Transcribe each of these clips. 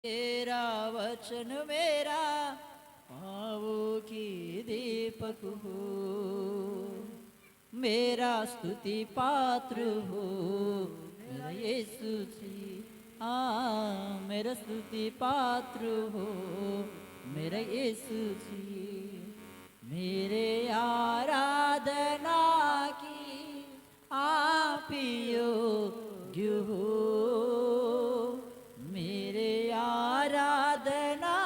तेरा वचन मेरा पाँवों की दीपक हो, मेरा स्तुति पात्र हो मेरा यीशु जी। हाँ, मेरा स्तुति पात्र हो मेरा यीशु जी। मेरे आराधना की आप योग्य हो, मेरे आराधना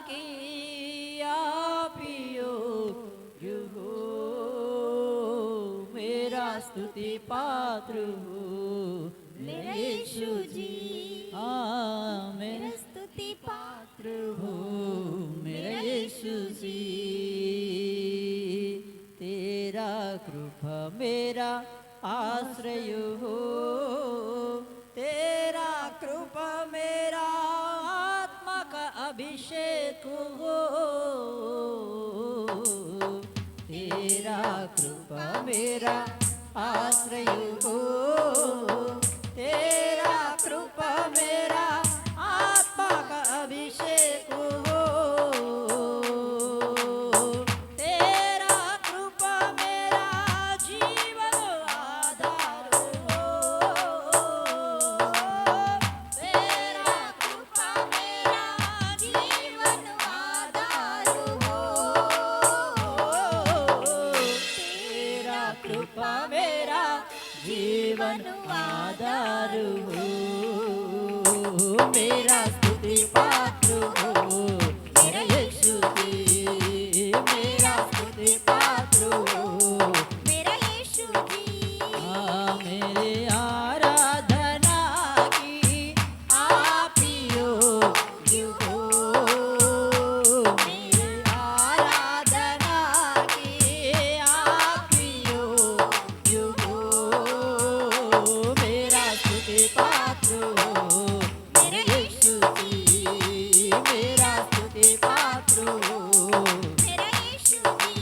की आप योग्य हो, मेरा स्तुति पात्र हो मेरा यीशु जी। हाँ, मेरा स्तुति पात्र हो मेरा यीशु जी। तेरा कृपा मेरा आश्रय हो, तेरा कृपा मेरा आत्मा का अभिषेक हो, तेरा कृपा मेरा आश्रय हो, तेरा कृपा मेरा आत्मा का अभिषेक हो, तेरा कृपा मेरा जीवन आधार हो, तेरा कृपा मेरा जीवन आधार हो, तेरा कृपा मेरा जीवन आधार हो, मेरा स्तुति पात्र हो मेरा यीशु जी। मेरा स्तुति पात्र हो मेरा यीशु जी। हाँ, मेरे आराधना की आप योग्य हो, मेरे आराधना की आप योग्य हो, मेरा स्तुति पात्र हो मेरे यीशु जी। मेरा स्तुति पात्र हो मेरा यीशु जी।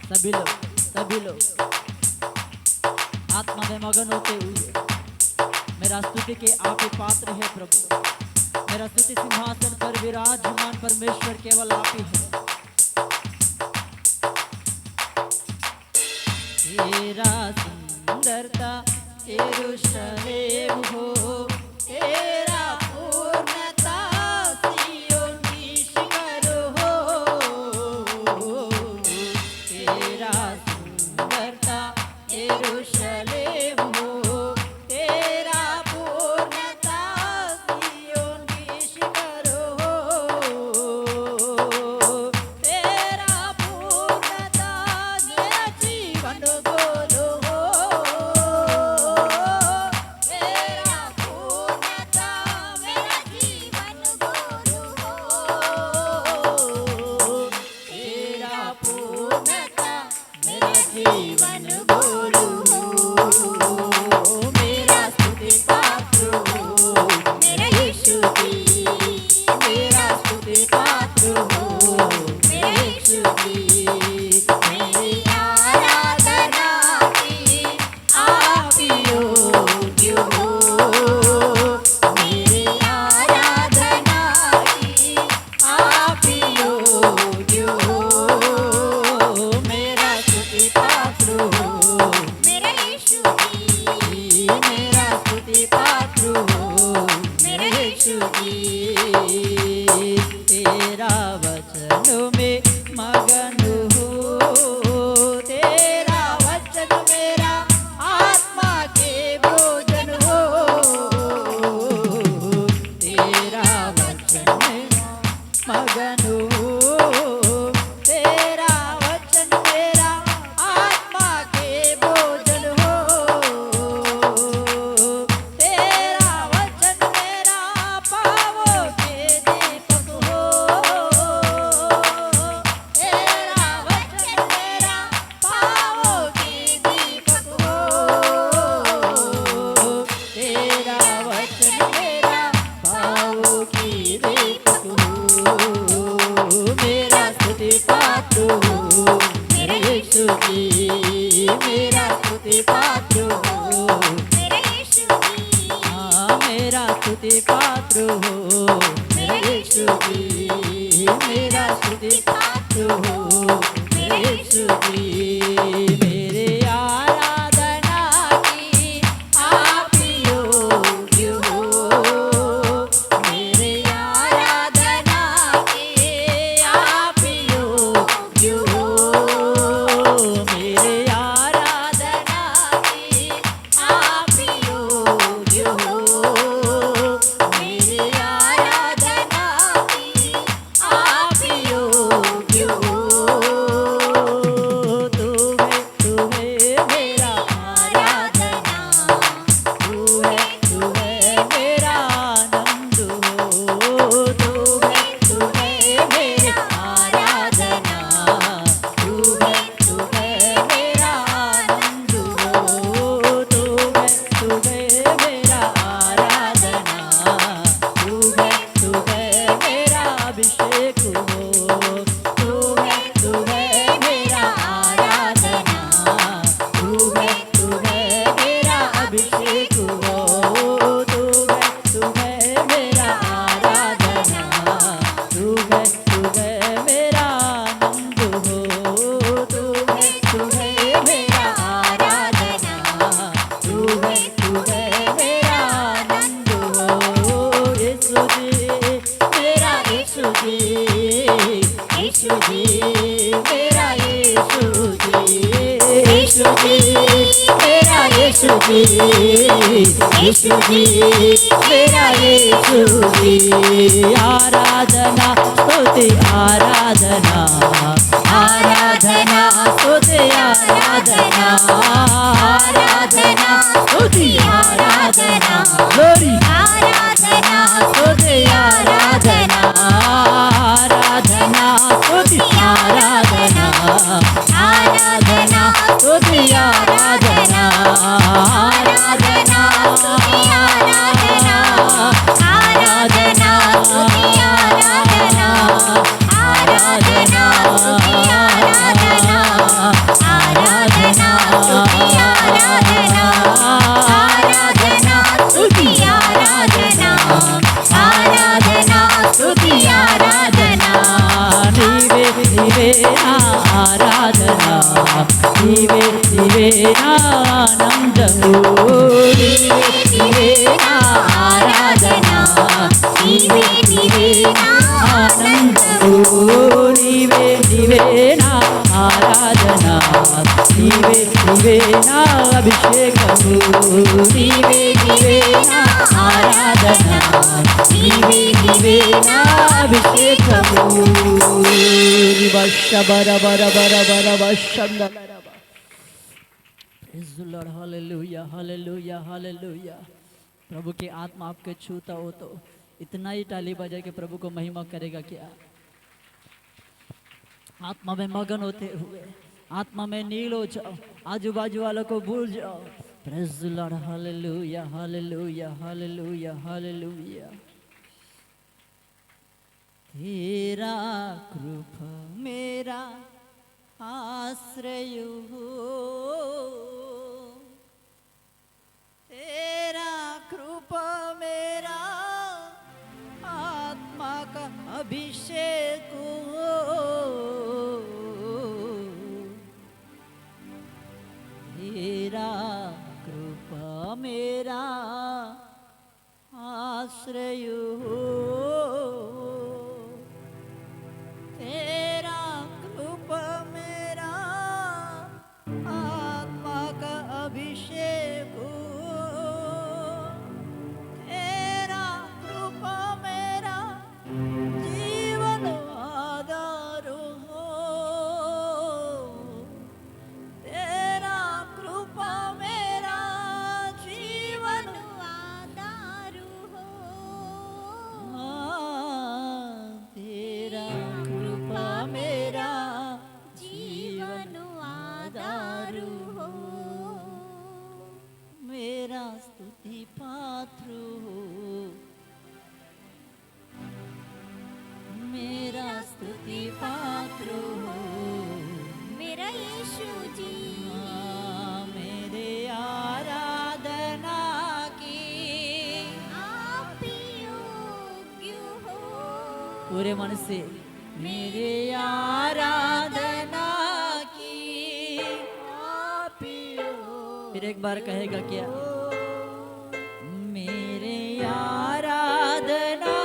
सभी लोग आत्मा में मगन होते हुए मेरा स्तुति के आप ही पात्र है प्रभु। मेरा स्तुति सिंहासन पर विराजमान परमेश्वर केवल आप ही है। तेरा सुंदरता यरूशलेम हो, तेरा पूर्णता सिय्योन की शिखर हो, तेरा सुंदरता यरूशलेम हो, तेरा पूर्णता सिय्योन की शिखर हो, तेरा पूर्णता मेरा जीवन गोल हो, स्तुति पात्र हो मेरे यीशु जी, मेरा स्तुति पात्र हो मेरे यीशु जी। मेरे आराधना की आप योग्य हो, मेरे आराधना की आप योग्य हो, मेरे आराधना की आप योग्य हो, मेरे आराधना की आप योग्य हो। तू है मेरा आराधना, तू है मेरा आनंद हो, तू है मेरा आराधना, तू है मेरा आनंद हो, तू है मेरा आराधना, तू है मेरा अभिषेक हो, तू है मेरा आराधना, तू है मेरा अभिषेक हो, तू है मेरा आराधना, तू है मेरा आनंद हो, तू है मेरा आराधना, तू है मेरा आनंद हो। यीशु जी मेरा यीशु जी, यीशु जी मेरा यीशु जी, यीशु जी मेरा यीशु जी, यीशु जी मेरा यीशु जी। आराधना स्तुति आराधना, आराधना स्तुति आराधना, आराधना स्तुति आराधना, ग्लोरी आराधना स्तुति आराधना, आराधना स्तुति आराधना, आराधना स्तुति आराधना, आराधना स्तुति आराधना, आराधना स्तुति आराधना, आराधना स्तुति आराधना, आराधना स्तुति आराधना, आराधना स्तुति आराधना, आराधना स्तुति आराधना। नीवे ना आराधना, नीवे ना आनंद हो, नीवे ना आराधना, नीवे ना आनंद हो, नीवे ना आराधना, नीवे ना अभिषेक हो, नीवे ना आराधना, नीवे ना अभिषेक हो। Praise the Lord, hallelujah, hallelujah, hallelujah। प्रभु की आत्मा आपके छूता हो तो इतना ही ताली बजा के प्रभु को महिमा करेगा क्या? आत्मा में मगन होते हुए आत्मा में नील हो जाओ, आजू बाजू वालों को भूल जाओ। Praise the Lord, hallelujah, hallelujah, hallelujah, hallelujah। तेरा कृपा मेरा आश्रय हो, तेरा कृपा मेरा आत्मा का अभिषेक हो, तेरा कृपा मेरा आश्रय हो, तेरा कृपा मेरा आत्मा का अभिषेक हो, तेरा कृपा मेरा जीवन आधार हो, तेरा कृपा मेरा जीवन आधार हो, तेरा कृपा मेरा जीवन आधार हो, मेरा स्तुति पात्र हो, मेरा स्तुति पात्र हो, मेरा यीशु जी, मेरे आराधना की आप पूरे मन से मेरे आराधना की फिर एक बार कहेगा क्या मेरे आराधना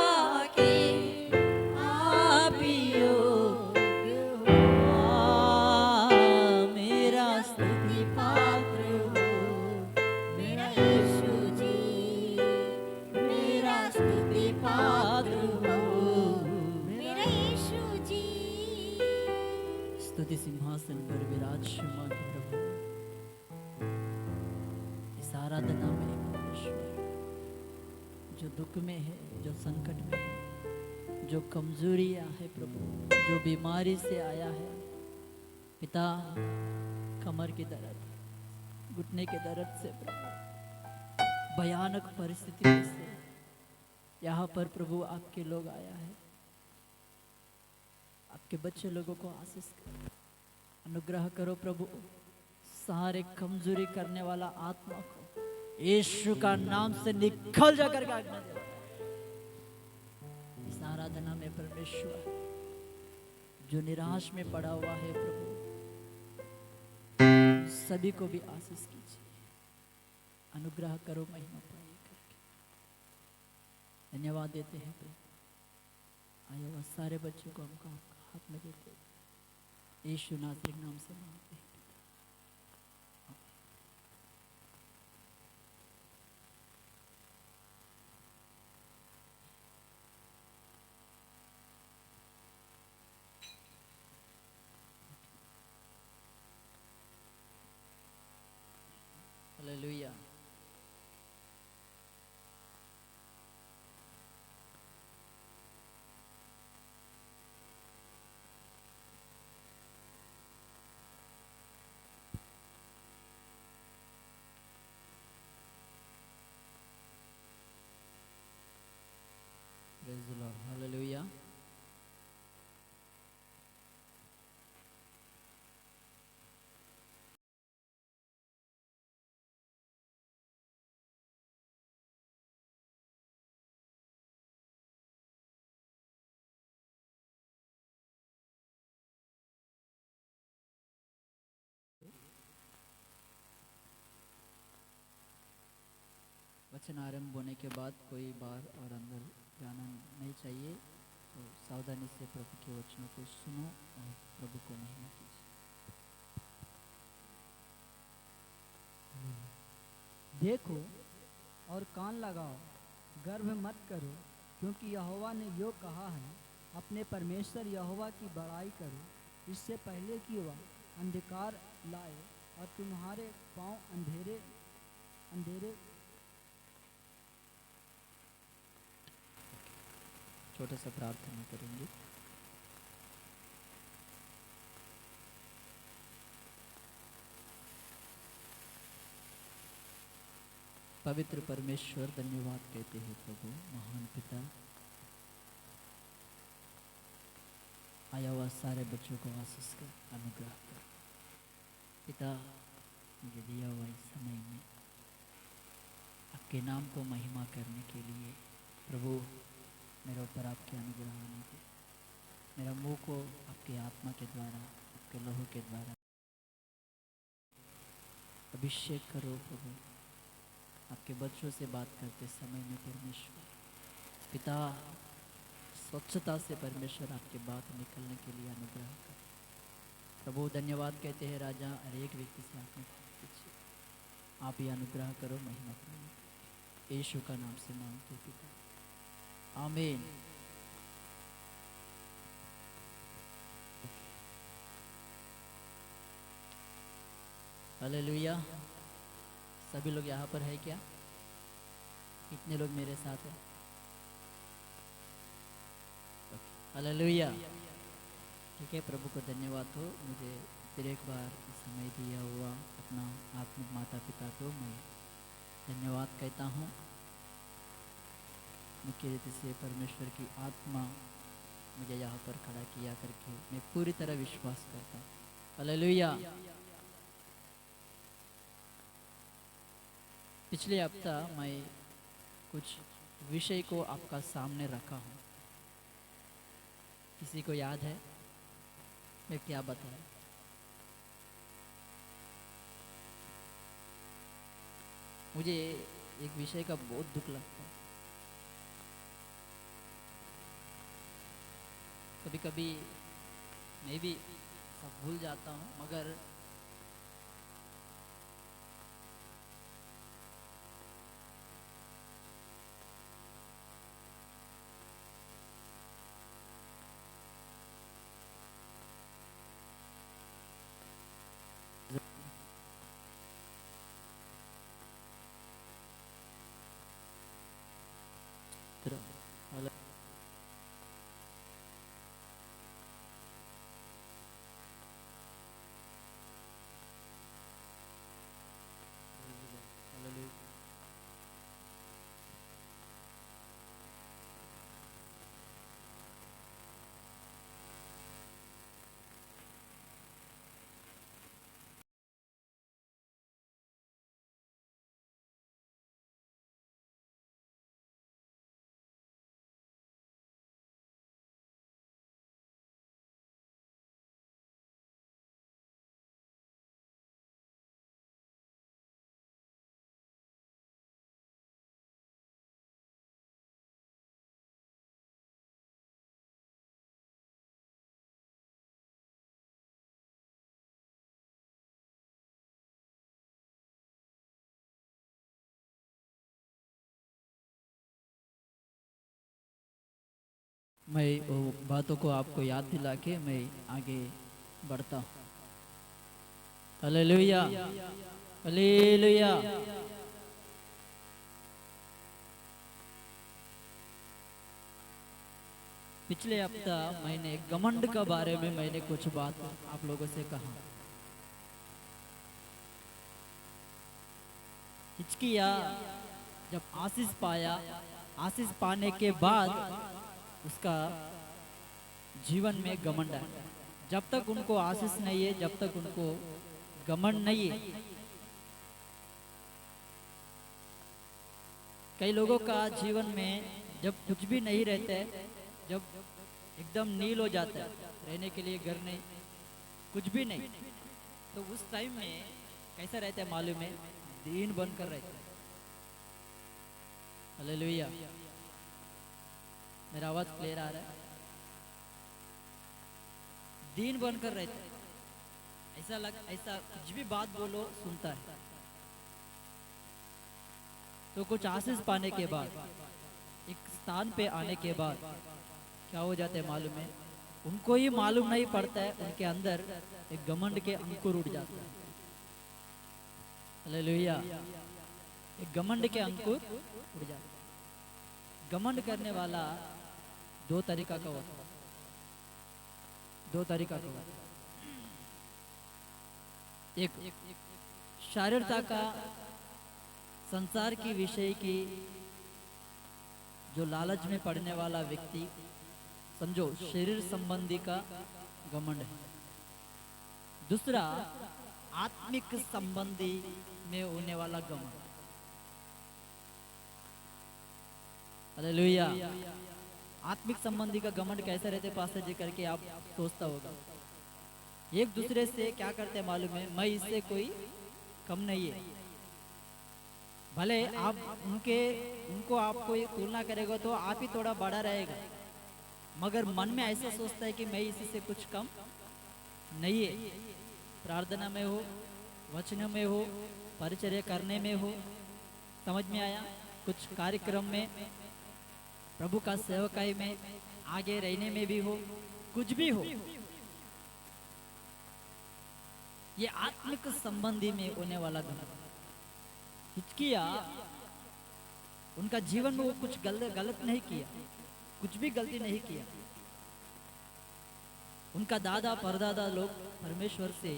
की आपियो मेरा स्तुति पात्र हो मेरा यीशु जी मेरा स्तुति पात्र हो मेरा यीशु जी स्तुति सिंहासन पर विराजमान प्रभु इस आराधना में परमेश्वर जो दुख में है जो संकट में है जो कमजोरियां है प्रभु जो बीमारी से आया है पिता कमर की दर्द घुटने के दर्द से प्रभु भयानक परिस्थिति से यहाँ पर प्रभु आपके लोग आया है आपके बच्चे लोगों को आशीष करो अनुग्रह करो प्रभु सारे कमजोरी करने वाला आत्मा को यीशु का नाम से निकल जाकर के आज्ञा दे इस आराधना में परमेश्वर जो निराश में पड़ा हुआ है प्रभु सभी को भी आशीष कीजिए अनुग्रह करो महिमा पाए करके धन्यवाद देते हैं प्रभु आए वह सारे बच्चों को हमको आपका हाथ में देते हैं यीशु नासरी नाम से मांगते हैं hallelujah Praise the Lord. Hallelujah. वचन आरंभ होने के बाद कोई बाहर और अंदर जाना नहीं चाहिए तो सावधानी से प्रभु के वचनों को सुनो और प्रभु को महिमा कीजिए देखो और कान लगाओ गर्व मत करो क्योंकि यहोवा ने यो कहा है अपने परमेश्वर यहोवा की बड़ाई करो इससे पहले कि वह अंधकार लाए और तुम्हारे पांव अंधेरे अंधेरे छोटा सा प्रार्थना करेंगे पवित्र परमेश्वर धन्यवाद कहते हैं प्रभु महान पिता आया हुआ सारे बच्चों को आशीष कर अनुग्रह कर पिता मुझे दिया हुआ इस समय में आपके नाम को महिमा करने के लिए प्रभु मेरे ऊपर आपके अनुग्रह आने दे मेरा मुंह को आपके आत्मा के द्वारा आपके लहू के द्वारा अभिषेक करो प्रभु आपके बच्चों से बात करते समय में परमेश्वर पिता स्वच्छता से परमेश्वर आपके बात निकलने के लिए अनुग्रह कर प्रभु धन्यवाद कहते हैं राजा हर एक व्यक्ति से आपने पूछे आप ही अनुग्रह करो महिमा करो यीशु का नाम से मांगते पिता आमीन हालेलुया सभी लोग यहाँ पर है क्या कितने लोग मेरे साथ हैं हालेलुया ठीक है प्रभु को धन्यवाद हो मुझे फिर एक बार समय दिया हुआ अपना आत्मिक माता पिता को मैं धन्यवाद कहता हूँ मुख्य रीति से परमेश्वर की आत्मा मुझे यहाँ पर खड़ा किया करके मैं पूरी तरह विश्वास करता हूँ हालेलुया पिछले हफ्ता मैं कुछ विषय को आपका सामने रखा हूँ किसी को याद है मैं क्या बताऊं? मुझे एक विषय का बहुत दुख लगता है। कभी कभी मैं भी सब भूल जाता हूँ, मगर मैं वो बातों को आपको याद दिला के मैं आगे बढ़ता हूँ। Hallelujah, hallelujah. पिछले हफ्ता मैंने घमंड के बारे में मैंने कुछ बात आप लोगों से कहा। हिचकिया जब आशीष पाया, आशीष पाने के बाद उसका जीवन में घमंड है। जब तक उनको आशीष नहीं है, जब तक उनको घमंड नहीं है। कई लोगों का जीवन में जब कुछ भी नहीं रहता है, जब एकदम नील हो जाता है, रहने के लिए घर नहीं, कुछ भी नहीं, तो उस टाइम में कैसा रहता है मालूम है? दीन बनकर रहता है। हालेलुया। मेरा आवाज क्लियर आ रहा है? दीन बनकर रहता है। ऐसा कुछ भी बात बोलो सुनता है। तो कुछ आशीष पाने के बाद, एक स्थान पे आने के बाद क्या हो जाता है मालूम है? उनको ही मालूम नहीं पड़ता है, उनके अंदर एक घमंड के अंकुर उड़ जाता है। हालेलुया। एक घमंड के अंकुर उड़ जाता है। घमंड करने वाला दो तरीका का होता है। दो तरीका का होता है। एक शारीरता का, संसार की विषय की जो लालच में पड़ने वाला व्यक्ति, समझो शरीर संबंधी का घमंड है। दूसरा आत्मिक संबंधी में होने वाला घमंड। हालेलुया। आत्मिक संबंधी का घमंड कैसे रहते पास्टर जी करके आप सोचता होगा। एक दूसरे से क्या करते हैं मालूम है? मैं इससे कोई कम नहीं है। भले आप उनको आप कोई तुलना करेगा तो आप ही थोड़ा बड़ा रहेगा, मगर मन में ऐसा सोचता है कि मैं इसी से कुछ कम नहीं है। प्रार्थना में हो, वचन में हो, परिचर्या करने में हो, समझ में आया? कुछ कार्यक्रम में, प्रभु का सेवकाई में आगे रहने में भी हो, कुछ भी हो, ये आत्मिक संबंधी में होने वाला घमंड। हिचकिया उनका जीवन में वो कुछ गलत नहीं किया, कुछ भी गलती नहीं किया। उनका दादा परदादा लोग परमेश्वर से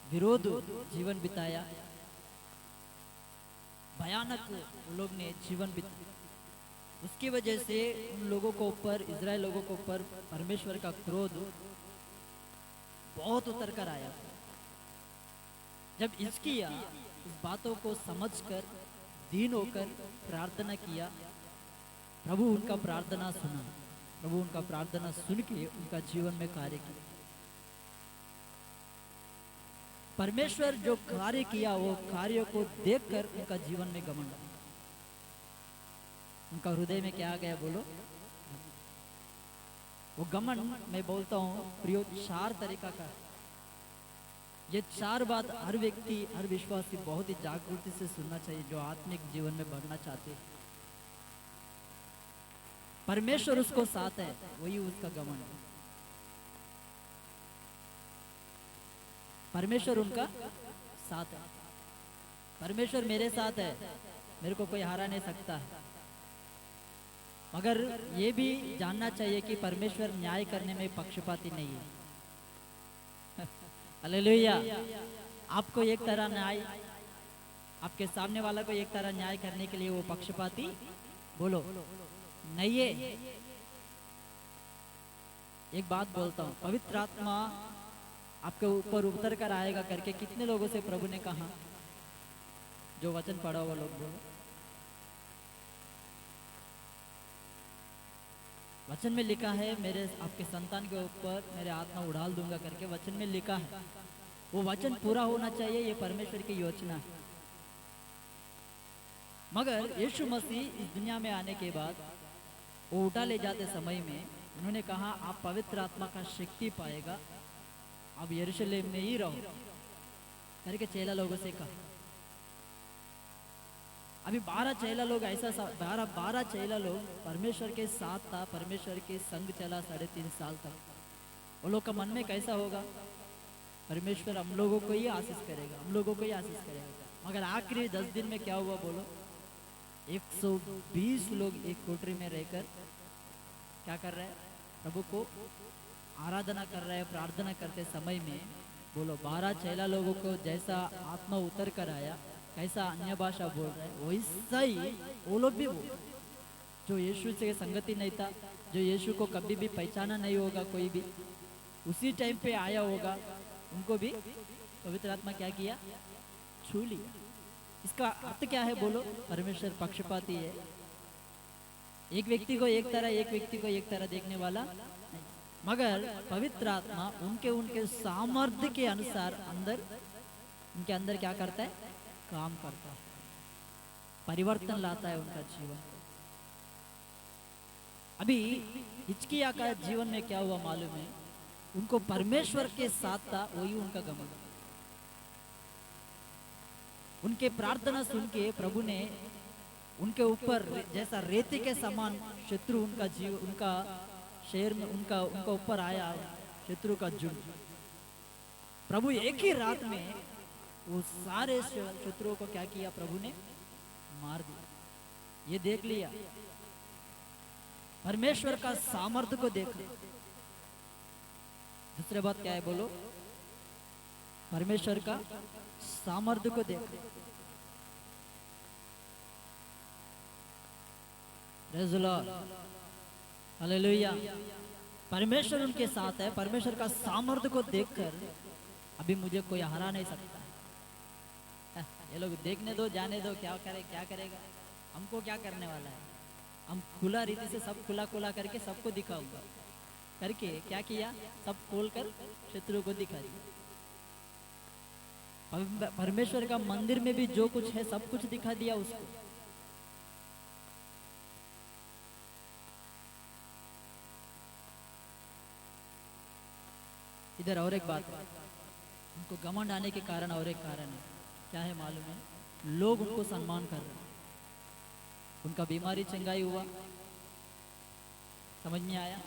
विरोध जीवन बिताया, भयानक लोग ने जीवन बिताया। उसकी वजह से उन लोगों को ऊपर, इजराइल लोगों को ऊपर परमेश्वर का क्रोध बहुत उतर कर आया। जब हिचकिया इस बातों को समझकर दीन होकर प्रार्थना किया, प्रभु उनका प्रार्थना सुना, प्रभु उनका प्रार्थना सुन के उनका जीवन में कार्य किया। परमेश्वर जो कार्य किया वो कार्य को देखकर उनका जीवन में घमंड आया। उनका हृदय में क्या आ गया बोलो? वो घमंड मैं बोलता हूँ प्रियो 4 तरीका का। ये 4 बात हर व्यक्ति हर विश्वासी बहुत ही जागरूकता से सुनना चाहिए जो आत्मिक जीवन में बढ़ना चाहते हैं। परमेश्वर उसको साथ है, वही उसका घमंड है। परमेश्वर उनका साथ है। परमेश्वर मेरे साथ है, मेरे को कोई हरा नहीं सकता है। मगर ये भी जानना चाहिए कि परमेश्वर न्याय करने में पक्षपाती नहीं है। हालेलुया। आपको एक तरह न्याय, आपके सामने वाला को एक तरह न्याय करने के लिए वो पक्षपाती बोलो नहीं है। एक बात बोलता हूँ, पवित्र आत्मा आपके ऊपर उतर कर आएगा करके कितने लोगों से प्रभु ने कहा? जो वचन पढ़ा हुआ लोग बोलो। वचन में लिखा है मेरे आपके संतान के ऊपर मेरे आत्मा उड़ाल दूंगा करके वचन में लिखा है। वो वचन पूरा होना चाहिए, ये परमेश्वर की योजना है। मगर यीशु मसीह इस दुनिया में आने के बाद वो उठा ले जाते समय में उन्होंने कहा आप पवित्र आत्मा का शक्ति पाएगा, आप यरूशलेम में ही रहो करके चेला लोगों से कहा। अभी 12 चेला लोग ऐसा 12 चेला लोग परमेश्वर के साथ था, परमेश्वर के संग चला 3.5 साल तक। वो लोग का मन में कैसा होगा? परमेश्वर हम लोगों को ही आशीष करेगा, हम लोगों को ही आशीष करेगा। मगर आखिरी 10 दिन में क्या हुआ बोलो? 120 लोग एक कोठरी में रहकर क्या कर रहे हैं? प्रभु को आराधना कर रहे हैं। प्रार्थना करते समय में बोलो 12 चेला लोगों को जैसा आत्मा उतर कर आया, कैसा अन्य भाषा बोल रहे हैं, वैसा ही वो लोग भी बोल। जो यीशु से संगति नहीं था, जो यीशु को कभी भी पहचाना नहीं होगा कोई भी, उसी टाइम पे आया होगा, उनको भी पवित्र आत्मा क्या किया? छू लिया। इसका अर्थ क्या है बोलो? परमेश्वर पक्षपाती है। एक व्यक्ति को एक तरह, एक व्यक्ति को एक तरह देखने वाला नहीं। मगर पवित्र आत्मा उनके उनके सामर्थ्य के अनुसार अंदर, उनके अंदर क्या करता है? काम करता है, परिवर्तन लाता है उनका जीवन। अभी हिचकिया का जीवन में क्या हुआ मालूम है? उनको परमेश्वर के साथ था, वही उनका घमंड। उनके प्रार्थना सुन के प्रभु ने उनके ऊपर जैसा रेती के समान शत्रु उनका जीव, उनका शहर में उनका ऊपर आया, शत्रु का झुंड। प्रभु एक ही रात में वो सारे शत्रुओं को क्या किया? प्रभु ने मार दिया। ये देख लिया, परमेश्वर का सामर्थ्य को देख लिया। दूसरी बात क्या है बोलो? परमेश्वर का सामर्थ्य को देख लिया। Praise the Lord, hallelujah. परमेश्वर उनके साथ है। परमेश्वर का सामर्थ्य को देखकर अभी मुझे कोई हरा नहीं सकता। ये लोग देखने दो, जाने दो, क्या करेगा? हमको क्या करने वाला है? हम खुला रीति से सब खुला करके सबको दिखाऊंगा करके क्या किया? सब खोल कर शत्रु को दिखा दिया। परमेश्वर का मंदिर में भी जो कुछ है सब कुछ दिखा दिया उसको। इधर और एक बात है, उनको घमंड आने के कारण और एक कारण है। क्या है मालूम है? लोग उनको सम्मान कर रहे हैं। उनका बीमारी चंगाई हुआ, समझ में आया?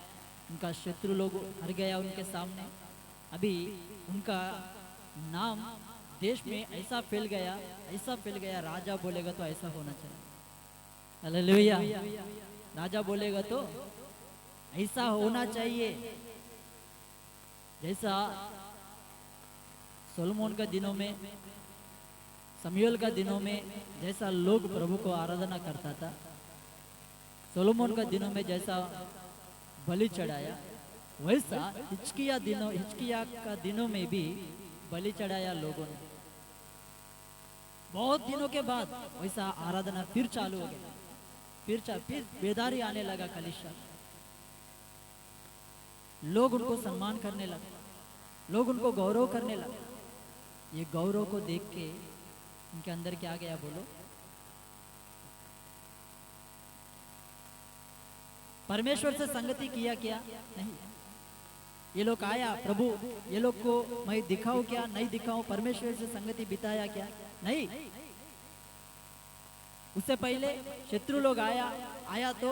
उनका शत्रु लोग हर गया उनके सामने। अभी उनका नाम देश में ऐसा फैल गया, राजा बोलेगा तो ऐसा होना चाहिए। हालेलुया। राजा बोलेगा तो ऐसा होना चाहिए। जैसा सोलोमन का दिनों में, शमूएल का दिनों में जैसा लोग प्रभु को आराधना करता था, सोलोमन का दिनों में जैसा बलि चढ़ाया, वैसा हिचकिया का दिनों में भी बलि चढ़ाया लोगों ने। बहुत दिनों के बाद वैसा आराधना फिर चालू हो गया। फिर बेदारी आने लगा कलीसिया। लोग उनको सम्मान करने लगे, लोग उनको गौरव करने लगे। ये गौरव को देख के उनके अंदर क्या गया बोलो? परमेश्वर से संगति किया क्या? नहीं। ये लोग आया, प्रभु ये लोग को मैं दिखाऊं क्या? नहीं दिखाऊं। परमेश्वर से संगति बिताया क्या? नहीं। उससे पहले शत्रु लोग आया तो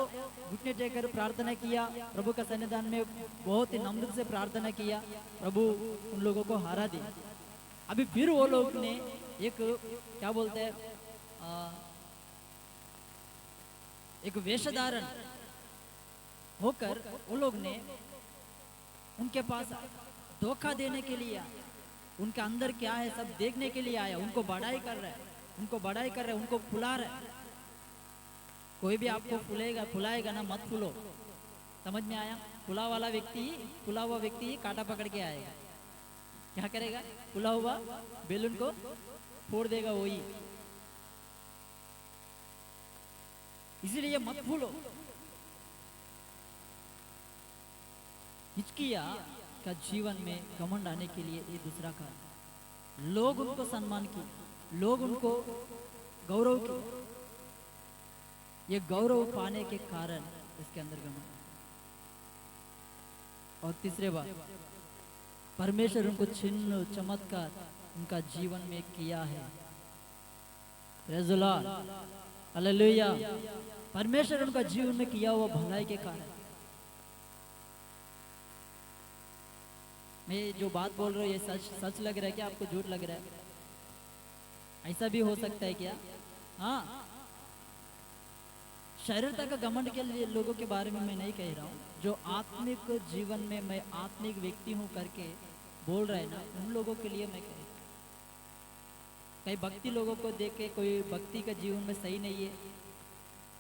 घुटने टेकर प्रार्थना किया, प्रभु का सन्निधान में बहुत ही नम्र से प्रार्थना किया, प्रभु उन लोगों को हारा दिया। अभी फिर वो लोग ने एक क्या बोलते हैं, एक वेशधारण होकर वो लोग ने उनके पास धोखा देने के लिए, उनके अंदर क्या है सब देखने के लिए आया। उनको बड़ाई कर रहा है, उनको बड़ाई कर रहा है, उनको फुला रहा है। कोई भी आपको फुलाएगा ना, मत फुलो। समझ में आया? फुला हुआ व्यक्ति ही कांटा पकड़ के आएगा। क्या करेगा? फुला हुआ बेलून को फोड़ देगा वही। इसीलिए मत फूलो। हिचकिया का जीवन में घमंड आने के लिए ये दूसरा कारण। लोग उनको सम्मान किए, लोग उनको गौरव किए। ये गौरव पाने के कारण इसके अंदर घमंड। और तीसरे बात, परमेश्वर उनको चिन्ह चमत्कार उनका जीवन में किया है। Praise the Lord, hallelujah. परमेश्वर उनका जीवन में किया हुआ भलाई के कारण। मैं जो बात बोल रहा हूँ ये सच लग रहा है क्या? आपको झूठ लग रहा है? ऐसा भी हो सकता है क्या? हाँ, शारीरता का घमंड के लिए लोगों के बारे में मैं नहीं कह रहा हूँ। जो आत्मिक जीवन में मैं आत्मिक व्यक्ति हूँ करके बोल रहे हैं ना, उन लोगों के लिए मैं कह रहा हूँ। कई भक्ति लोगों को देख के कोई भक्ति का जीवन में सही नहीं है,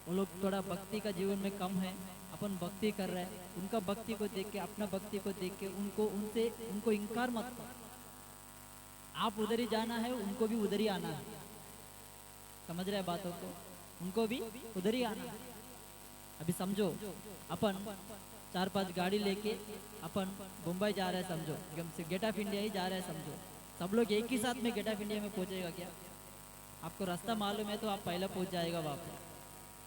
वो लोग थोड़ा भक्ति का जीवन में कम है, अपन भक्ति कर रहे हैं, उनका भक्ति को देख के, अपना भक्ति को देख के उनको इनकार मत करो। आप उधर ही जाना है, उनको भी उधर ही आना है। समझ रहे हैं बातों को? उनको भी उधर ही आना है। अभी समझो, अपन 4-5 गाड़ी लेके अपन मुंबई जा रहे हैं, समझो एकदम से गेट ऑफ इंडिया ही जा रहे हैं, समझो सब लोग एक ही साथ में गेट ऑफ इंडिया में पहुंचेगा क्या? आपको रास्ता मालूम है तो आप पहले पहुंच जाएगा वहाँ पे।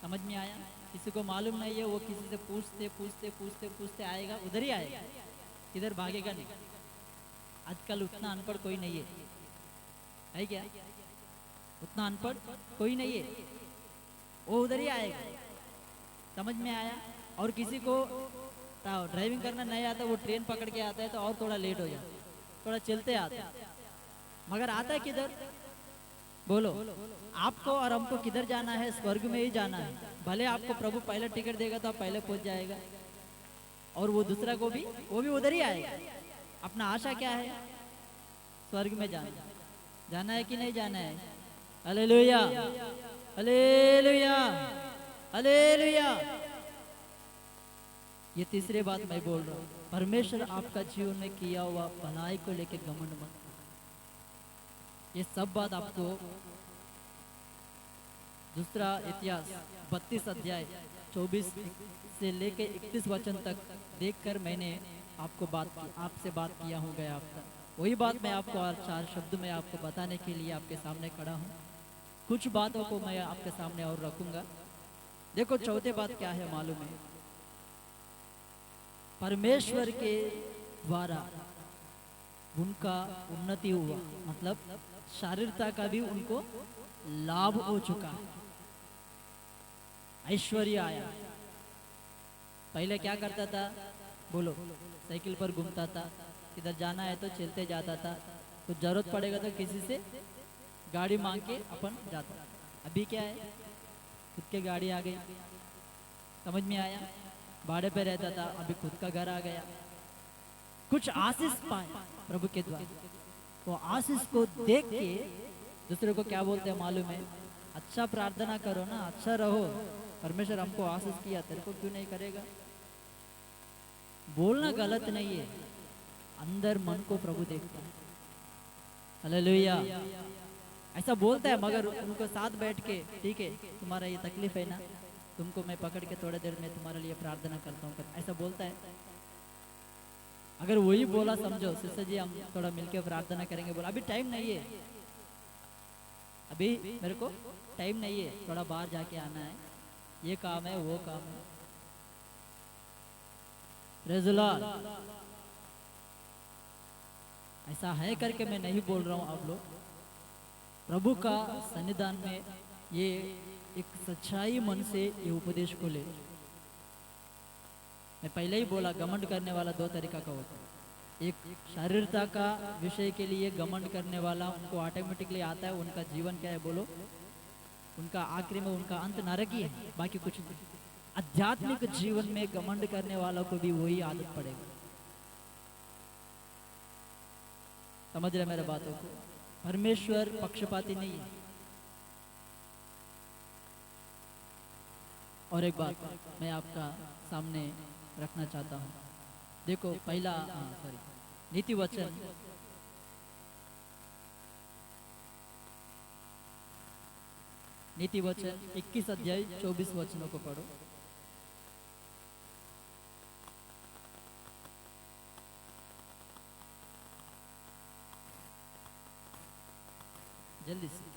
समझ में आया? किसी को मालूम नहीं है, वो किसी से पूछते आएगा, उधर ही आएगा, इधर भागेगा नहीं। आजकल उतना अनपढ़ कोई नहीं है क्या? उतना अनपढ़ कोई नहीं है, वो उधर ही आएगा। समझ में आया? और किसी को ड्राइविंग करना नहीं आता, वो ट्रेन पकड़ के आता है तो और थोड़ा लेट हो जाता है, थोड़ा चलते आता है, मगर आता है किधर? बोलो, आपको और हमको किधर जाना है? स्वर्ग में ही जाना है। भले आपको प्रभु पहले टिकट देगा तो आप पहले पहुंच जाएगा, और वो दूसरा को भी, वो भी उधर ही आएगा। अपना आशा क्या है? स्वर्ग में जाना है कि नहीं जाना है? Hallelujah, hallelujah, hallelujah. ये तीसरी बात मैं बोल रहा हूँ, परमेश्वर आपका जीवन में किया हुआ भलाई को लेके घमंड मत। ये सब बात आपको दूसरा इतिहास 32 अध्याय 24 से लेके 31 वचन तक देखकर मैंने आपसे बात किया हूँ गया हफ्ता। वही बात मैं आपको और 4 शब्द में आपको बताने के लिए आपके सामने खड़ा हूँ। कुछ बातों को मैं आपके सामने और रखूंगा। देखो, चौथे बात क्या है मालूम है? परमेश्वर के द्वारा उनका उन्नति हुआ, मतलब शारीरता का भी उनको लाभ हो चुका है, ऐश्वर्य आया। पहले क्या करता था? बोलो, साइकिल पर घूमता था, किधर जाना है तो चलते जाता था, तो जरूरत पड़ेगा तो किसी से गाड़ी मांग के अपन जाता। अभी क्या है? खुद की गाड़ी आ गई। समझ में आया? भाड़े पे रहता था, अभी खुद का घर आ गया। कुछ आशीष पाए प्रभु के द्वारा, तो आशीष को देख के दूसरे को क्या बोलते हैं मालूम है? अच्छा प्रार्थना करो ना, अच्छा रहो, परमेश्वर हमको आशीष किया, तेरे को क्यों नहीं करेगा? बोलना गलत नहीं है, अंदर मन को प्रभु देखता है। हालेलुया। ऐसा बोलता है, मगर उनको साथ बैठ के, ठीक है तुम्हारा ये तकलीफ है ना, तुमको मैं पकड़ के थोड़ी देर में तुम्हारे लिए प्रार्थना करता हूँ, ऐसा बोलता है? अगर वही बोला समझो सिस्टर जी हम थोड़ा मिलके प्रार्थना करेंगे, बोला अभी टाइम नहीं है, अभी मेरे को टाइम नहीं है, थोड़ा बाहर जाके आना है, ये काम है वो काम है। Praise the Lord. ऐसा है करके मैं नहीं बोल रहा हूँ आप लोग, प्रभु का सन्निधान में ये एक सच्चाई मन से ये उपदेश को ले। मैं पहले ही बोला घमंड करने वाला दो तरीका का होता है, एक शारीरता का विषय के लिए घमंड करने वाला, उनको ऑटोमेटिकली आता है, उनका जीवन क्या है बोलो, उनका आखिरी में उनका अंत नरक ही है, बाकी कुछ नहीं। आध्यात्मिक जीवन में घमंड करने वालों को भी वही आदत पड़ेगा। समझ रहे मेरे बातों को? परमेश्वर पक्षपाती नहीं है। और एक बात मैं आपका सामने रखना चाहता हूँ, देखो पहला नीति वचन नीति वचन 21 अध्याय 24 वचनों को पढ़ो। जल्दी से।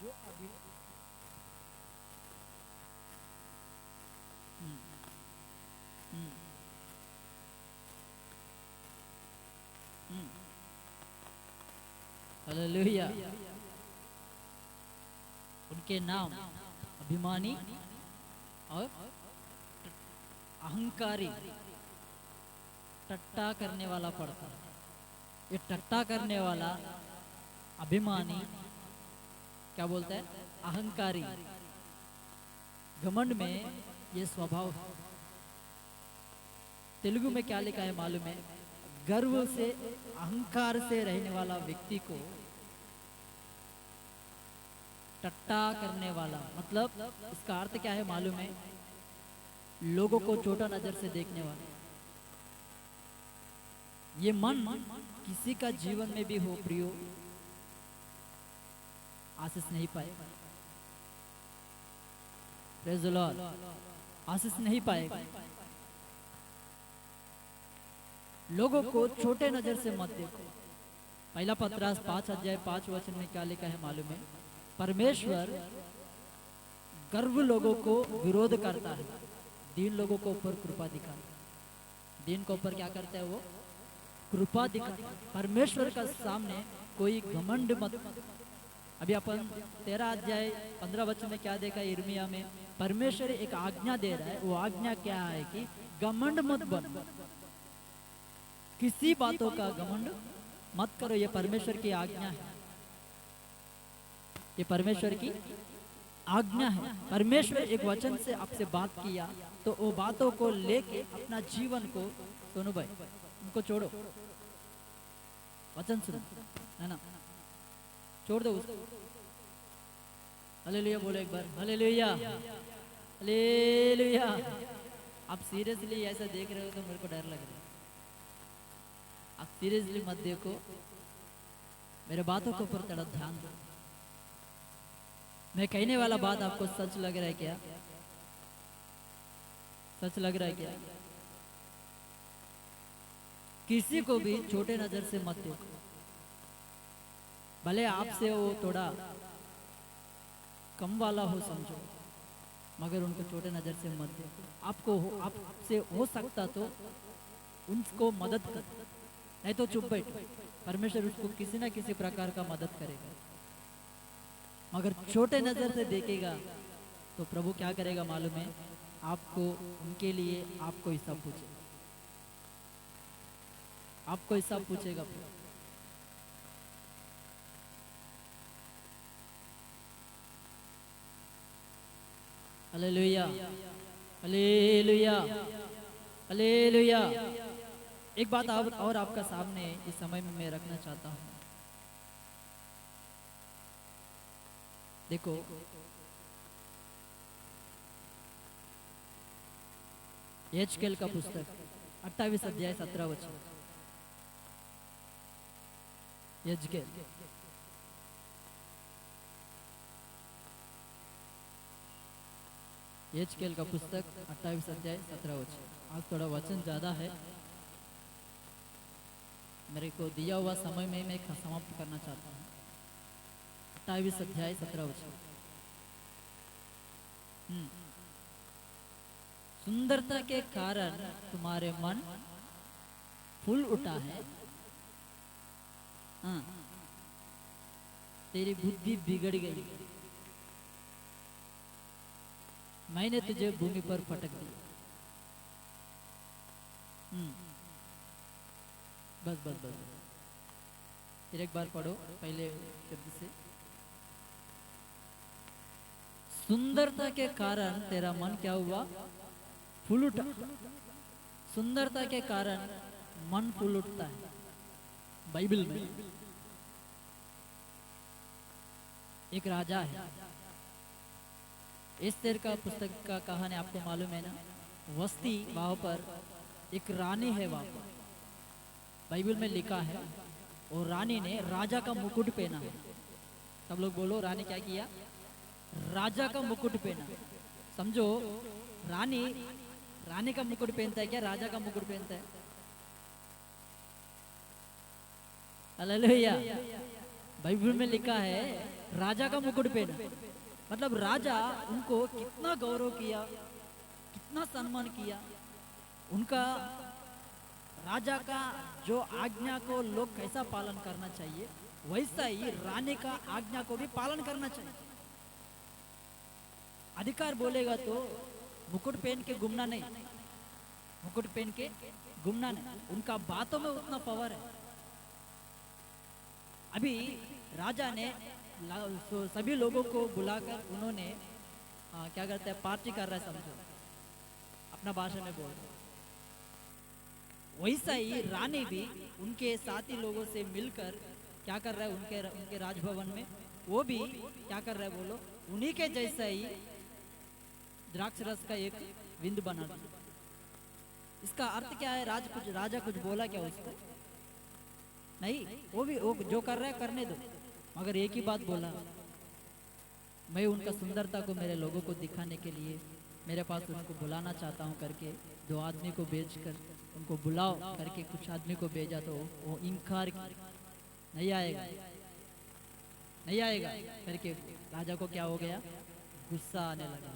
जो अभी हम्म, हम्म, हम्म। हालेलुया। उनके नाम अभिमानी और अहंकारी, टट्टा करने वाला पड़ता है। ये टट्टा करने वाला अभिमानी क्या बोलता है, अहंकारी, घमंड में ये स्वभाव है। तेलुगु में क्या लिखा है मालूम है, गर्व से अहंकार से रहने वाला व्यक्ति को टट्टा करने वाला, मतलब इसका अर्थ क्या है मालूम है, लोगों को छोटा नजर से देखने वाला। ये मन किसी का जीवन में भी हो प्रियो आशीष नहीं पाएगा। Praise the Lord. आशीष नहीं पाएगा। लोगों को छोटे नजर से मत देखो। पहला पत्रास 5 अध्याय 5 वचन में क्या लिखा है मालूम है, परमेश्वर गर्व लोगों को विरोध करता है, दीन लोगों को ऊपर कृपा दिखाता है। दीन को ऊपर क्या करता है वो, कृपा दिखाता है। परमेश्वर का सामने कोई घमंड मत। अभी अपन 13 अध्याय 15 वचन में क्या देखा यिर्मयाह में, परमेश्वर एक आज्ञा दे रहा है। वो आज्ञा क्या है कि घमंड मत बन, किसी बातों का घमंड मत करो। ये परमेश्वर की आज्ञा है, ये परमेश्वर की आज्ञा है। परमेश्वर एक वचन से आपसे बात किया तो वो बातों को लेके अपना जीवन को, सोनू भाई उनको छोड़ो, वचन सुनो, है ना, छोड़ दो उसको। हालेलुया बोलो एक बार, हालेलुया, हालेलुया। आप सीरियसली ऐसा देख रहे हो तो मेरे को डर लग रहा है। आप सीरियसली मत देखो, मेरे बातों के ऊपर थोड़ा ध्यान दो। मैं कहने वाला बात आपको सच लग रहा है क्या? सच लग रहा है क्या? किसी को भी छोटे नजर से मत देखो, भले आपसे वो थोड़ा कम वाला हो समझो, मगर उनको छोटे नजर से मत देखो। आपसे हो सकता तो उनको मदद कर, नहीं तो चुप बैठो। परमेश्वर उसको किसी ना किसी प्रकार का मदद करेगा। मगर छोटे नजर से देखेगा तो प्रभु क्या करेगा मालूम है, आपको उनके लिए आपको हिसाब पूछेगा, आपको हिसाब पूछेगा। Hallelujah, hallelujah, hallelujah. एक बात और आपका सामने इस समय में मैं रखना चाहता हूँ। देखो, एचकेल का पुस्तक 28 अध्याय 17 वचन। यज्ञेल यज्ञेल का पुस्तक 28 अध्याय 17 वचन। आज थोड़ा वचन ज़्यादा है, मेरे को दिया हुआ समय में मैं समाप्त करना चाहता हूँ। 28 अध्याय 17 वचन। सुंदरता के कारण तुम्हारे मन फूल उठा है, हाँ, तेरी बुद्धि बिगड़ गई, मैंने तुझे भूमि पर पटक दिया। बस बस बस फिर एक बार पढ़ो पहले शब्द से। सुंदरता के कारण तेरा मन क्या हुआ? फूल उठा। सुंदरता के कारण मन फूल उठता है। बाइबल में एक राजा है, एस्तेर का पुस्तक का कहानी आपको मालूम है ना। वस्ती वहां पर एक रानी है, वहां पर बाइबल में लिखा है, और रानी ने राजा का मुकुट पहना है। सब लोग बोलो, रानी क्या किया? राजा का मुकुट पहना। समझो, रानी का मुकुट पहनता है क्या? राजा का मुकुट पहनता है। हालेलुया। बाइबल में लिखा है राजा का मुकुट पहना, मतलब राजा उनको कितना गौरव किया, कितना सम्मान किया। उनका राजा का जो आज्ञा को लोग कैसा पालन करना चाहिए, वैसा ही रानी का आज्ञा को भी पालन करना चाहिए। अधिकार बोलेगा तो मुकुट पहन के घूमना नहीं, मुकुट पहन के घूमना नहीं। उनका बातों में उतना पावर है। अभी राजा ने सभी लोगों को बुलाकर उन्होंने क्या करते हैं, पार्टी कर रहा है, समझो, अपना भाषा में बोल रहे। वैसा ही रानी भी उनके साथी लोगों से मिलकर क्या कर रहा है, उनके राजभवन में वो भी क्या कर रहा है बोलो, उन्हीं के जैसा ही द्राक्ष रस का एक विंद बना रहा। इसका अर्थ क्या है? राजा कुछ बोला क्या उसको? नहीं, वो जो कर रहा है करने दो, मगर एक ही बात बोला, मैं उनका सुंदरता को मेरे लोगों को दिखाने के लिए मेरे पास उनको बुलाना चाहता हूँ करके 2 आदमी को भेजकर उनको बुलाओ करके कुछ आदमी को भेजा, तो वो इनकार नहीं आएगा, नहीं आएगा करके राजा को क्या हो गया? गुस्सा आने लगा।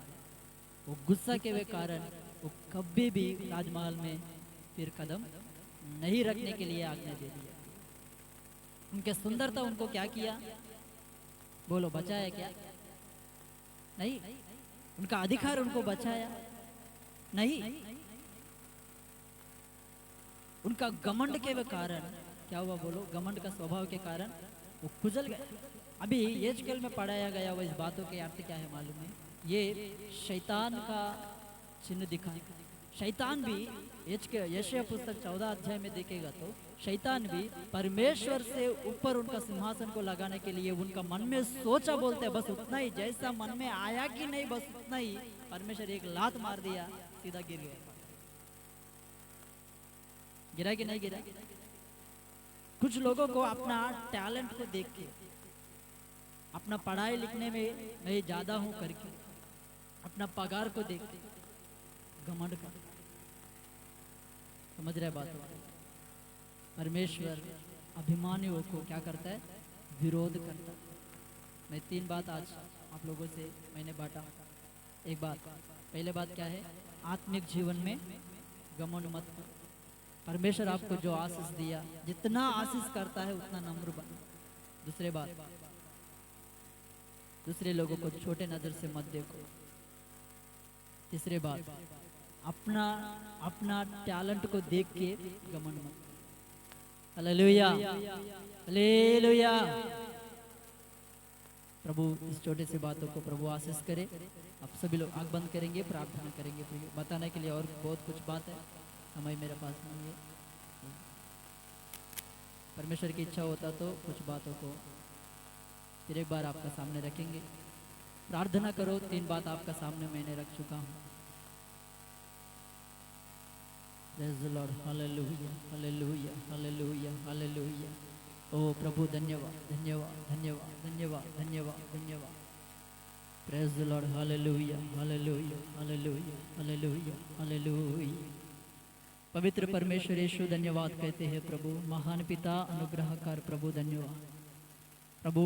वो गुस्सा के कारण वो कभी भी राजमहल में फिर कदम नहीं रखने के लिए आज्ञा दे दिया। उनके सुंदरता उनको क्या किया बोलो? बचाया क्या? नहीं। उनका अधिकार उनको बचाया? नहीं। उनका घमंड के कारण क्या हुआ बोलो? घमंड का स्वभाव के कारण वो कुचल गए। अभी यज्ञेल में पढ़ाया गया हुआ इस बातों के अर्थ क्या है मालूम है? ये शैतान का चिन्ह दिखा। शैतान भी यशायाह पुस्तक 14 अध्याय में देखेगा तो शैतान भी परमेश्वर से ऊपर उनका सिंहासन को लगाने के लिए उनका मन में सोचा, बोलते हैं बस उतना ही, जैसा मन में आया कि नहीं बस उतना ही, परमेश्वर एक लात मार दिया, सीधा गिर गया। गिरा कि नहीं गिरा? कुछ लोगों को अपना टैलेंट को देख के, अपना पढ़ाई लिखने में मैं ज्यादा हूं करके, अपना पगार को देख के घमंड कर, समझ रहे बात? परमेश्वर अभिमानियों को क्या करता है? विरोध करता है। मैं 3 बात आज आप लोगों से मैंने बांटा। एक बात, पहले बात क्या है? आत्मिक जीवन में घमंड मत करो। परमेश्वर आपको जो आशीष दिया, जितना आशीष करता है उतना नम्र बनो। दूसरे बात, दूसरे लोगों को छोटे नजर से मत देखो। तीसरे बात, अपना टैलेंट को देख के घमंड मत। Hallelujah, hallelujah. प्रभु इस छोटे से बातों को प्रभु आशीष करे। आप सभी लोग आंख बंद करेंगे, प्रार्थना करेंगे। बताने के लिए और बहुत कुछ बात है, समय मेरे पास नहीं है। परमेश्वर की इच्छा होता तो कुछ बातों को फिर एक बार आपका सामने रखेंगे। प्रार्थना करो। 3 बात आपका सामने मैंने रख चुका हूँ। Praise the Lord. Hallelujah, hallelujah, hallelujah, hallelujah. ओ प्रभु धन्यवाद धन्यवाद धन्यवाद धन्यवाद धन्यवाद धन्यवाद। Praise the Lord, hallelujah hallelujah hallelujah hallelujah hallelujah. पवित्र परमेश्वर यीशु धन्यवाद कहते हैं प्रभु। महान पिता अनुग्रहकार प्रभु धन्यवाद। प्रभु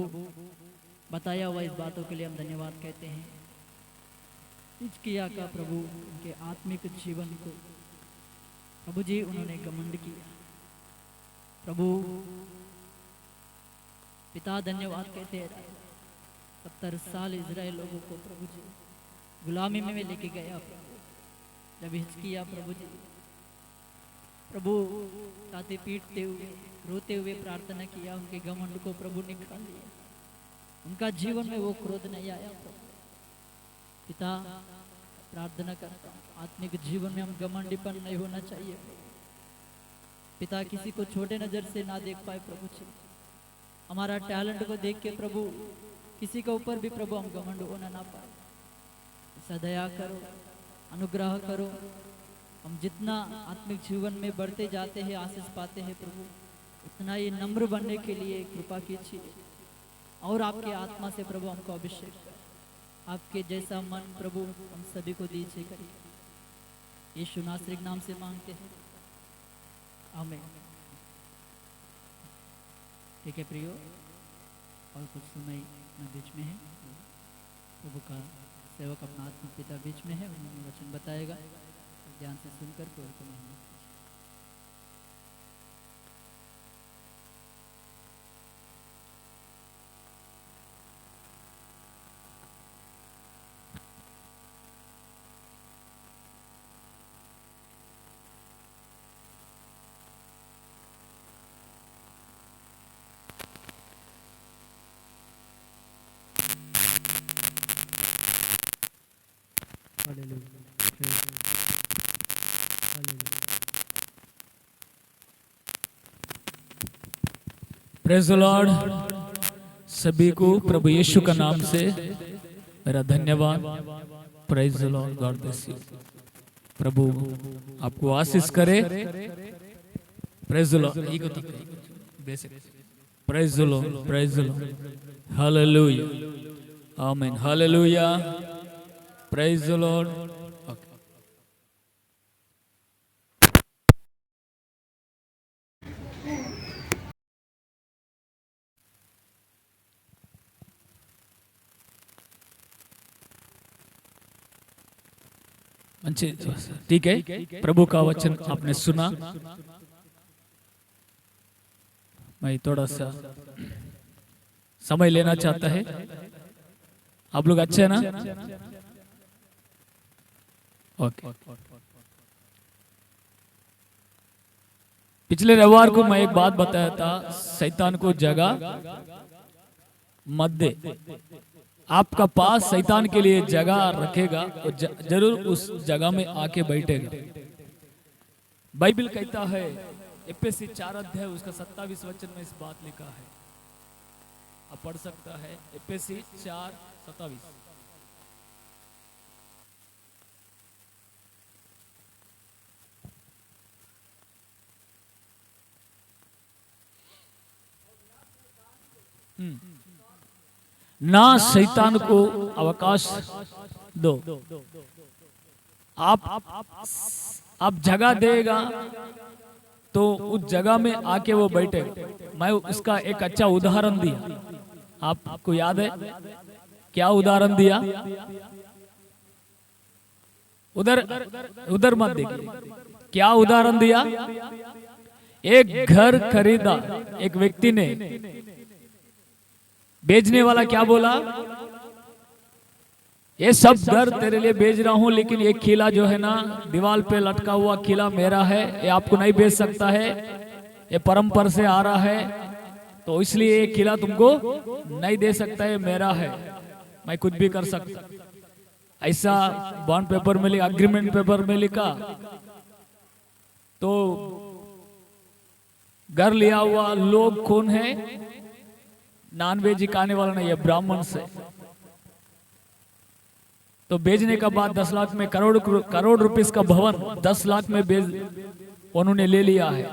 बताया हुआ इस बातों के लिए हम धन्यवाद कहते हैं। हिजकिय्याह का प्रभु उनके आत्मिक जीवन को प्रभु जी उन्होंने घमंड किया। प्रभु पिता धन्यवाद कहते हैं। 70 साल इजराइल लोगों को प्रभु जी गुलामी में लेके गया प्रभु। जब हिजकिय्याह प्रभु जी प्रभु ताते पीटते हुए रोते हुए प्रार्थना किया, उनके घमंड को प्रभु निकाल दिया। उनका जीवन में वो क्रोध नहीं आया प्रभु। पिता प्रार्थना करता हूँ आत्मिक जीवन में हम घमंडीपन नहीं होना चाहिए प्रभु। पिता किसी को छोटे नजर से ना देख पाए प्रभु जी। हमारा टैलेंट को देख के प्रभु किसी के ऊपर भी प्रभु हम घमंड होना ना पाए। ऐसा दया करो, अनुग्रह करो। हम जितना आत्मिक जीवन में बढ़ते जाते हैं, आशीष पाते हैं प्रभु, उतना ही नम्र बनने के लिए कृपा कीजिए। और आपके आत्मा से प्रभु हमको अभिषेक करें। आपके जैसा मन प्रभु हम सभी को दीजिए करिए। यीशु नासरी के नाम से मांगते हैं, आमीन। ठीक है प्रियो, और कुछ समय अपना बीच में है। प्रभु का सेवक अपना आत्मिक पिता बीच में है, उन्होंने वचन बताएगा। ध्यान से सुनकर प्रभु को मेहनत कीजिए। Praise the Lord. सभी को प्रभु यीशु का नाम से मेरा धन्यवाद। Praise the Lord, God bless you. प्रभु आपको आशीष करे। Praise the Lord, praise the Lord, praise the Lord, hallelujah, amen, hallelujah, praise the Lord. ठीक है, प्रभु का वचन आपने सुना। मैं थोड़ा सा समय लेना चाहता है। आप लोग अच्छे हैं ना? ओके। पिछले रविवार को मैं एक बात बताया था, शैतान को जगह मत दे। आपका पास शैतान के लिए जगह रखेगा और जरूर उस जगह में आके बैठेगा। बाइबल कहता है, एफएससी 4 अध्याय उसका 27 वचन में इस बात लिखा है। आप पढ़ सकता है, एफएससी 4:27। ना शैतान को अवकाश दो। आप जगह देगा तो उस जगह में आके वो बैठेगा। मैं उसका एक अच्छा उदाहरण दिया, आपको याद है क्या उदाहरण दिया? उधर मत देखिए, क्या उदाहरण दिया? एक घर खरीदा एक व्यक्ति ने। बेचने वाला क्या बोला? ये सब घर तेरे लिए बेच रहा हूं, लेकिन एक किला जो है ना दीवार पे लटका हुआ किला मेरा है, ये आपको नहीं बेच सकता है, ये परंपरा से आ रहा है, तो इसलिए ये किला तुमको नहीं दे सकता है, मेरा है, मैं कुछ भी कर सकता। ऐसा बॉन्ड पेपर में लिखा, अग्रीमेंट पेपर में लिखा। तो घर लिया हुआ लोग कौन है? नॉनवेज खाने वाला नहीं है, ब्राह्मण से। तो बेचने का बाद 10 लाख में करोड़ रुपीस का भवन 10 लाख में उन्होंने ले लिया है।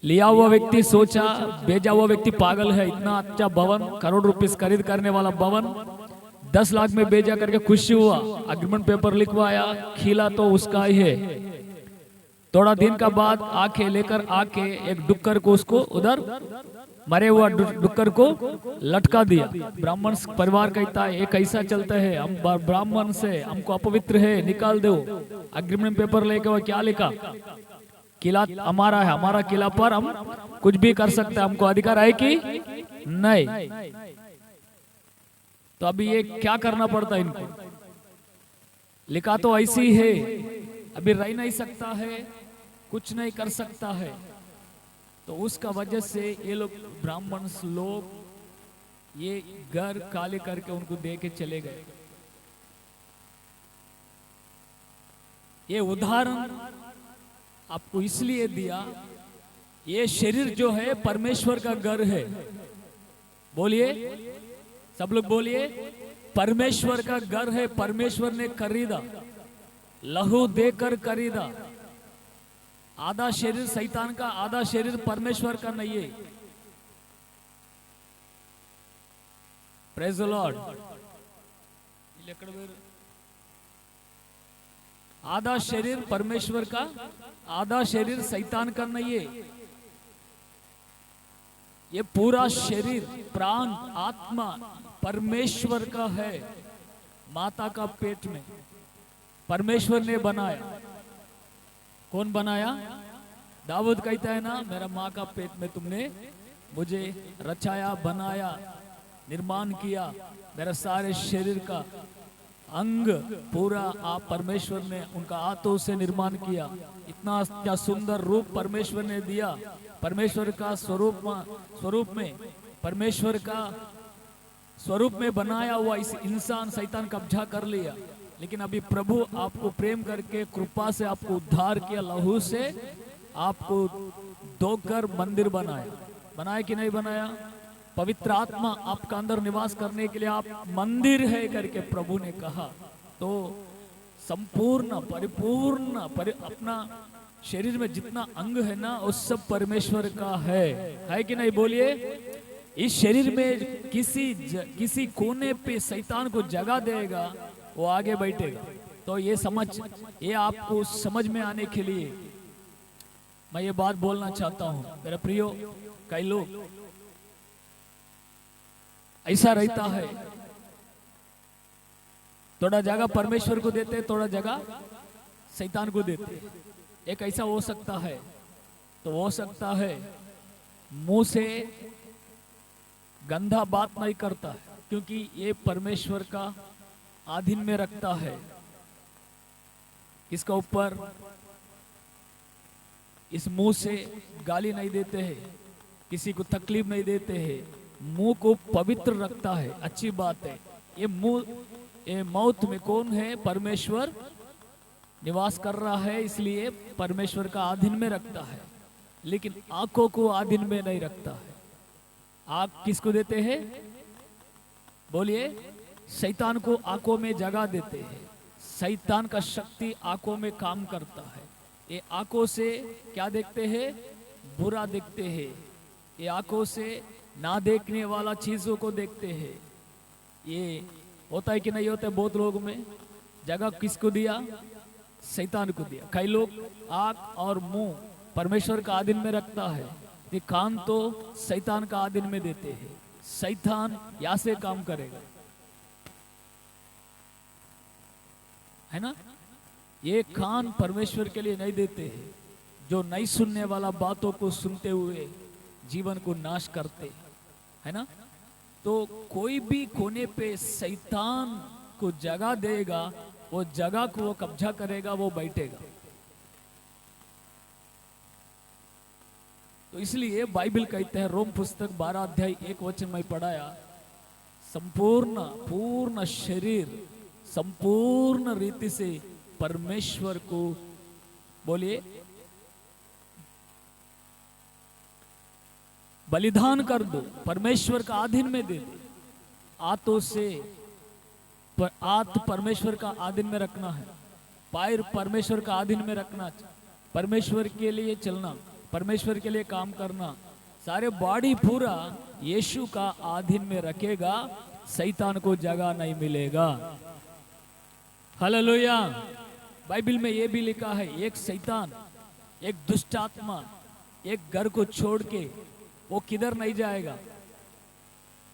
लिया हुआ व्यक्ति सोचा, भेजा हुआ व्यक्ति पागल है, इतना अच्छा भवन, करोड़ रुपीस खरीद करने वाला भवन 10 लाख में भेजा करके खुशी हुआ, अग्रीमेंट पेपर लिखवाया, खिला तो उसका ही है। थोड़ा दिन का बाद आके लेकर आके एक डुक्कर को उसको उधर मरे हुआ डुक्कर को लटका दिया। ब्राह्मण परिवार कहता है ये कैसा चलता है, हम ब्राह्मण से, हमको अपवित्र है, निकाल दो। अग्रीमेंट पेपर लेके वो क्या लिखा, किला हमारा है, हमारा किला पर हम कुछ भी कर सकते हैं, हमको अधिकार है कि नहीं। तो अभी ये क्या करना पड़ता है इनको, लिखा तो ऐसी है, अभी रह नहीं सकता है, कुछ नहीं कर सकता है। तो उसका वजह से ये लोग ब्राह्मण लोग ये घर काले करके उनको दे के चले गए। ये उदाहरण आपको इसलिए दिया, ये शरीर जो है परमेश्वर का घर है। बोलिए, सब लोग बोलिए, परमेश्वर का घर है, परमेश्वर ने खरीदा, लहू देकर खरीदा। आधा शरीर शैतान का, आधा शरीर परमेश्वर का नहीं है। Praise the Lord. आधा शरीर परमेश्वर का, आधा शरीर शैतान का नहीं है। ये पूरा शरीर, प्राण, आत्मा परमेश्वर का है। माता का पेट में परमेश्वर ने बनाया। कौन बनाया? दाऊद कहता है ना, मेरा माँ का पेट में तुमने मुझे रचाया, बनाया, निर्माण किया, मेरा सारे शरीर का अंग पूरा आप परमेश्वर ने उनका हाथों से निर्माण किया। इतना क्या सुंदर रूप परमेश्वर ने दिया। परमेश्वर का स्वरूप में परमेश्वर का स्वरूप में बनाया हुआ इस इंसान शैतान कब्जा कर लिया। लेकिन अभी प्रभु आपको प्रेम करके कृपा से आपको उद्धार किया, लहू से आपको धोकर मंदिर बनाया। बनाया कि नहीं बनाया? पवित्र आत्मा आपका अंदर निवास करने के लिए आप मंदिर है करके प्रभु ने कहा। तो संपूर्ण परिपूर्ण अपना शरीर में जितना अंग है ना, उस सब परमेश्वर का है कि नहीं? बोलिए। इस शरीर में किसी कोने पे शैतान को जगह देगा, वो आगे बैठेगा। तो ये आपको समझ में आने के लिए मैं ये बात बोलना चाहता हूं। मेरा प्रियो, कई लोग ऐसा रहता है, थोड़ा जगह परमेश्वर को देते, थोड़ा जगह शैतान को देते। एक ऐसा हो सकता है, तो हो सकता है मुंह से गंदा बात नहीं करता है, क्योंकि ये परमेश्वर का अधीन में रखता है। इसका ऊपर इस मुंह से गाली नहीं देते हैं, किसी को तकलीफ नहीं देते हैं, मुंह को पवित्र रखता है। अच्छी बात है। ये मौत में कौन है? परमेश्वर निवास कर रहा है, इसलिए परमेश्वर का अधीन में रखता है। लेकिन आंखों को अधीन में नहीं रखता है। आंख किसको देते हैं? बोलिए। शैतान को आंखों में जगह देते हैं। शैतान का शक्ति आंखों में काम करता है। ये आंखों से क्या देखते हैं? बुरा देखते हैं। ये आंखों से ना देखने वाला चीजों को देखते हैं। ये होता है कि नहीं होता है? बहुत लोगों में जगह किसको दिया? शैतान को दिया। कई लोग आंख और मुंह परमेश्वर का अधीन में रखता है, ये कान तो शैतान का अधीन में देते हैं। शैतान यहाँ से काम करेगा, है ना? ये कान परमेश्वर के लिए नहीं देते हैं, जो नहीं सुनने वाला बातों को सुनते हुए जीवन को नाश करते, है ना? तो कोई भी कोने पे शैतान को जगह देगा, वो जगह को वो कब्जा करेगा, वो बैठेगा। तो इसलिए बाइबल कहते हैं, रोम पुस्तक 12 अध्याय 1 वचन में पढ़ाया, पूर्ण शरीर संपूर्ण रीति से परमेश्वर को, बोलिए, बलिदान कर दो, परमेश्वर का अधीन में दे दो। आंतों से हाथ परमेश्वर का अधीन में रखना है, पैर परमेश्वर का अधीन में रखना, परमेश्वर के लिए चलना, परमेश्वर के लिए काम करना, सारे बॉडी पूरा यीशु का अधीन में रखेगा, शैतान को जगह नहीं मिलेगा। हालेलुया। बाइबल में ये भी लिखा है, एक शैतान, एक दुष्ट आत्मा एक घर को छोड़ के वो किधर नहीं जाएगा,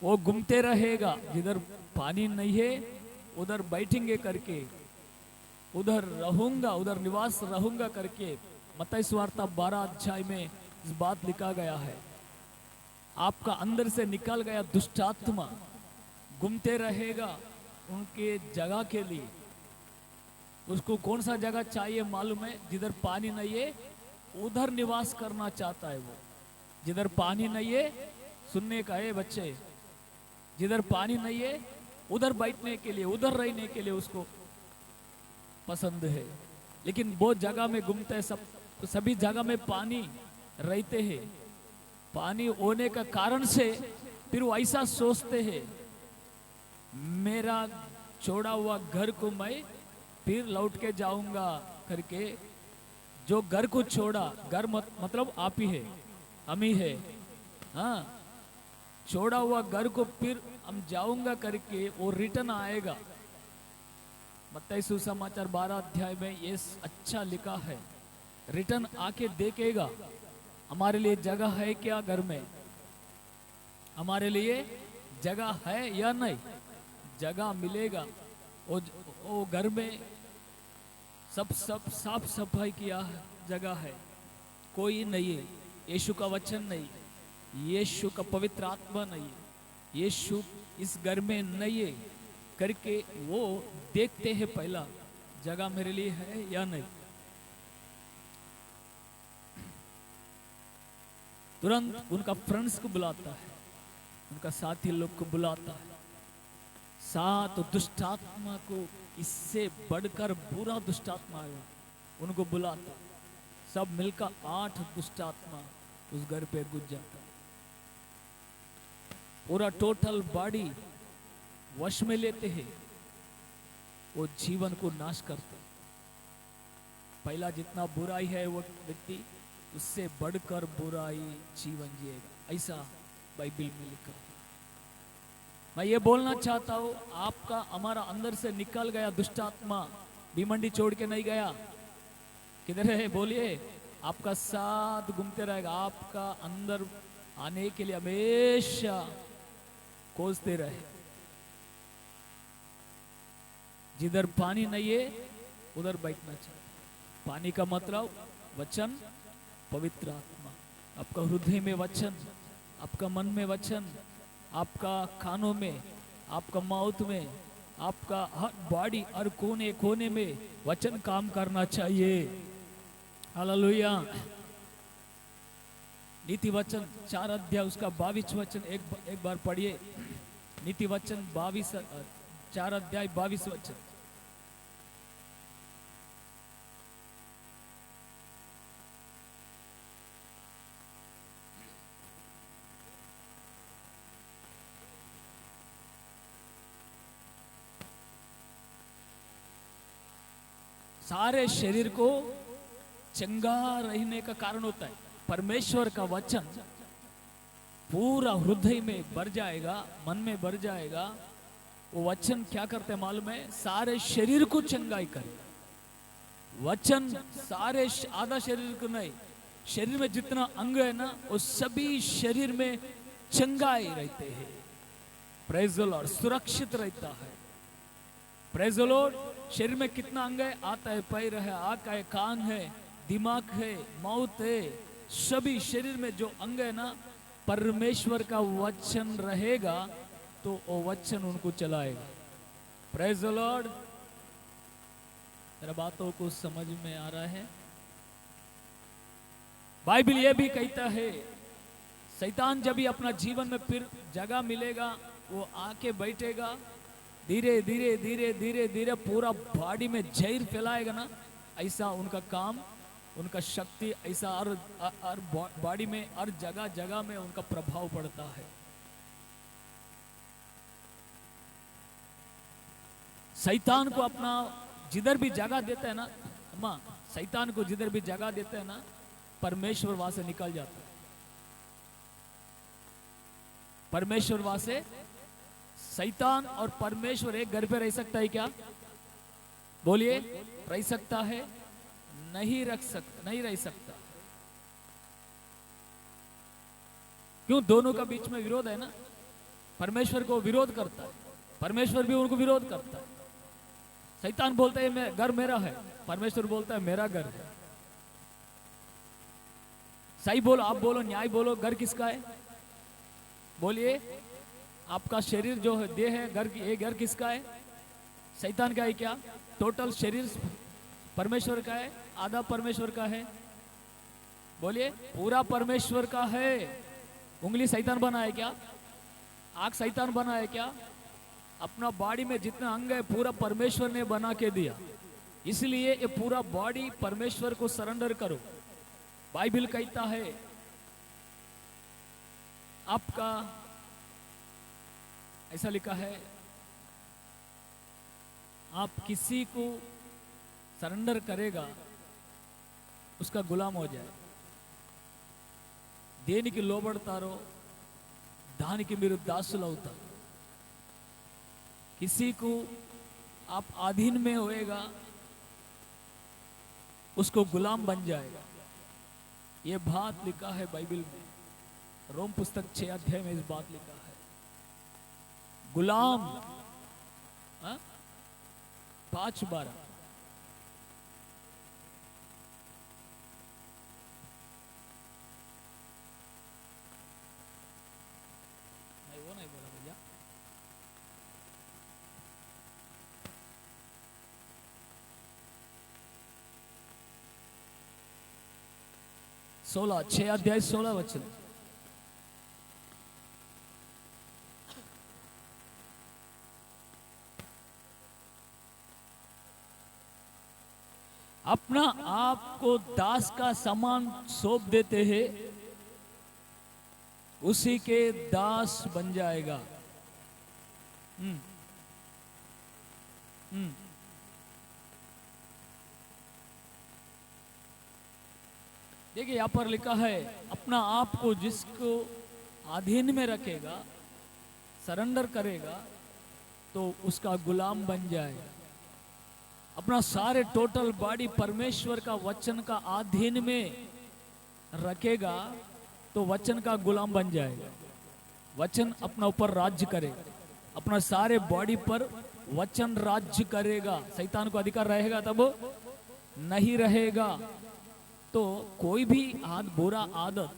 वो घूमते रहेगा। जिधर पानी नहीं है उधर बैठेंगे करके, उधर रहूंगा, उधर निवास रहूंगा करके मत्ती सुवार्ता 12 अध्याय में इस बात लिखा गया है। आपका अंदर से निकल गया दुष्ट आत्मा घूमते रहेगा उनके जगह के लिए। उसको कौन सा जगह चाहिए मालूम है? जिधर पानी नहीं है उधर निवास करना चाहता है वो। जिधर पानी नहीं है, सुनने का है बच्चे, जिधर पानी नहीं है उधर बैठने के लिए, उधर रहने के लिए उसको पसंद है। लेकिन वो जगह में घूमते हैं, सभी जगह में पानी रहते हैं। पानी होने का कारण से फिर वो ऐसा सोचते हैं, मेरा छोड़ा हुआ घर को मैं फिर लौट के जाऊंगा करके। जो घर को छोड़ा, घर मतलब आप ही है, हम ही है, हाँ, छोड़ा हुआ घर को फिर हम जाऊंगा करके वो रिटर्न आएगा। मत्ती सुसमाचार 12 अध्याय में ये अच्छा लिखा है, रिटर्न आके देखेगा हमारे लिए जगह है क्या घर में, हमारे लिए जगह है या नहीं। जगह मिलेगा, वो घर में सब साफ सफाई किया जगह है, कोई नहीं है, यीशु का वचन नहीं, यीशु का पवित्र आत्मा नहीं, यीशु इस घर में नहीं है करके वो देखते हैं पहला जगह मेरे लिए है या नहीं। तुरंत उनका फ्रेंड्स को बुलाता है, उनका साथी लोग को बुलाता है। सात दुष्ट आत्मा को, इससे बढ़कर बुरा दुष्ट आत्मा है, उनको बुलाता। सब मिलकर 8 दुष्ट आत्मा उस घर पे घुस जाता। पूरा टोटल बॉडी वश में लेते हैं, वो जीवन को नाश करते। पहला जितना बुराई है वो व्यक्ति उससे बढ़कर बुराई जीवन जिएगा, ऐसा बाइबल में लिखा है। मैं ये बोलना चाहता हूँ, आपका हमारा अंदर से निकल गया दुष्ट आत्मा भीमंडी छोड़ के नहीं गया। किधर है बोलिए? आपका साथ घूमते रहेगा, आपका अंदर आने के लिए हमेशा खोजते रहे। जिधर पानी नहीं है उधर बैठना चाहिए। पानी का मतलब वचन, पवित्र आत्मा। आपका हृदय में वचन, आपका मन में वचन, आपका कानों में, आपका माउथ में, आपका हर बॉडी, हर कोने कोने में वचन काम करना चाहिए। हालेलुया। नीति वचन 4 अध्याय उसका 22 वचन एक बार पढ़िए। नीति वचन 4 अध्याय 22 वचन। सारे शरीर को चंगा रहने का कारण होता है परमेश्वर का वचन। पूरा हृदय में भर जाएगा, मन में भर जाएगा। वो वचन क्या करते हैं मालूम है? सारे शरीर को चंगाई करे। वचन सारे आधा शरीर को नहीं, शरीर में जितना अंग है ना वो सभी शरीर में चंगाई रहते हैं। Praise the Lord. सुरक्षित रहता है। Praise the Lord. शरीर में कितना अंग है? आता है, पैर है, आंख है, कान है, दिमाग है, माउथ है, सभी शरीर में जो अंग है ना, परमेश्वर का वचन रहेगा तो वो वचन उनको चलाएगा। Praise the Lord. मेरा बातों को समझ में आ रहा है? बाइबल ये भी कहता है, शैतान जब भी अपना जीवन में फिर जगह मिलेगा वो आके बैठेगा, धीरे धीरे धीरे धीरे धीरे पूरा बॉडी में जहर फैलाएगा ना, ऐसा उनका काम, उनका शक्ति ऐसा हर बॉडी में, हर जगह जगह में उनका प्रभाव पड़ता है। शैतान को अपना जिधर भी जगह देता है ना, अम्मा, शैतान को जिधर भी जगह देता है ना, परमेश्वर वहां से निकल जाता है। परमेश्वर वहां से, शैतान और परमेश्वर एक घर पे रह सकता है क्या? बोलिए, रह सकता है? नहीं रह सकता। क्यों? दोनों का बीच में विरोध है ना। परमेश्वर को विरोध करता है, परमेश्वर भी उनको विरोध करता है। शैतान बोलता है घर मेरा है, परमेश्वर बोलता है मेरा घर है। सही बोलो, आप बोलो, न्याय बोलो, घर किसका है? बोलिए, आपका शरीर जो है, देह है, घर की, ये घर किसका है? शैतान का है क्या? टोटल शरीर परमेश्वर का है, आधा परमेश्वर का है? बोलिए, पूरा परमेश्वर का है। उंगली शैतान बना है क्या? आंख शैतान बना है क्या? अपना बॉडी में जितना अंग है पूरा परमेश्वर ने बना के दिया, इसलिए ये पूरा बॉडी परमेश्वर को सरेंडर करो। बाइबल कहता है आपका, ऐसा लिखा है, आप किसी को सरेंडर करेगा उसका गुलाम हो जाए। దేనికి లోబడతారో దానికి మీరు దాసులు అవుతారు। किसी को आप अधीन में होएगा उसको गुलाम बन जाएगा। ये बात लिखा है बाइबल में, रोम पुस्तक 6 अध्याय में इस बात लिखा है। गुलाम 5:12 नहीं, वो नहीं बोला भैया। सोलह 6 अध्याय 16 वचन। अपना आप को दास का समान सौंप देते हैं, उसी के दास बन जाएगा। देखिए यहां पर लिखा है, अपना आप को जिसको अधीन में रखेगा, सरेंडर करेगा, तो उसका गुलाम बन जाएगा। अपना सारे टोटल बॉडी परमेश्वर का वचन का अधीन में रखेगा तो वचन का गुलाम बन जाएगा। वचन अपना ऊपर राज्य करेगा, अपना सारे बॉडी पर वचन राज्य करेगा। शैतान को अधिकार रहेगा तब नहीं रहेगा। तो कोई भी बुरा आदत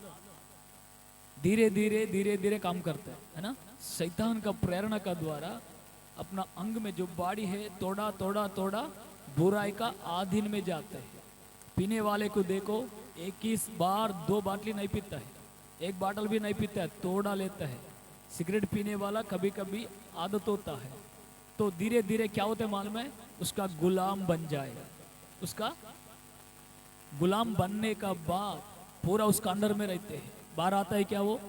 धीरे धीरे काम करता है ना। शैतान का प्रेरणा का द्वारा अपना अंग में जो बॉडी है थोड़ा बुराई का अधीन में जाते हैं। पीने वाले को देखो, 21 बार 2 बाटली नहीं पीता है, 1 बाटल भी नहीं पीता है, थोड़ा लेता है। सिगरेट पीने वाला कभी कभी आदत होता है, तो धीरे धीरे क्या होता है मालूम है? उसका गुलाम बन जाएगा। उसका गुलाम बनने का बाद पूरा उसका अंडर में रहते हैं। बाहर आता है क्या? वो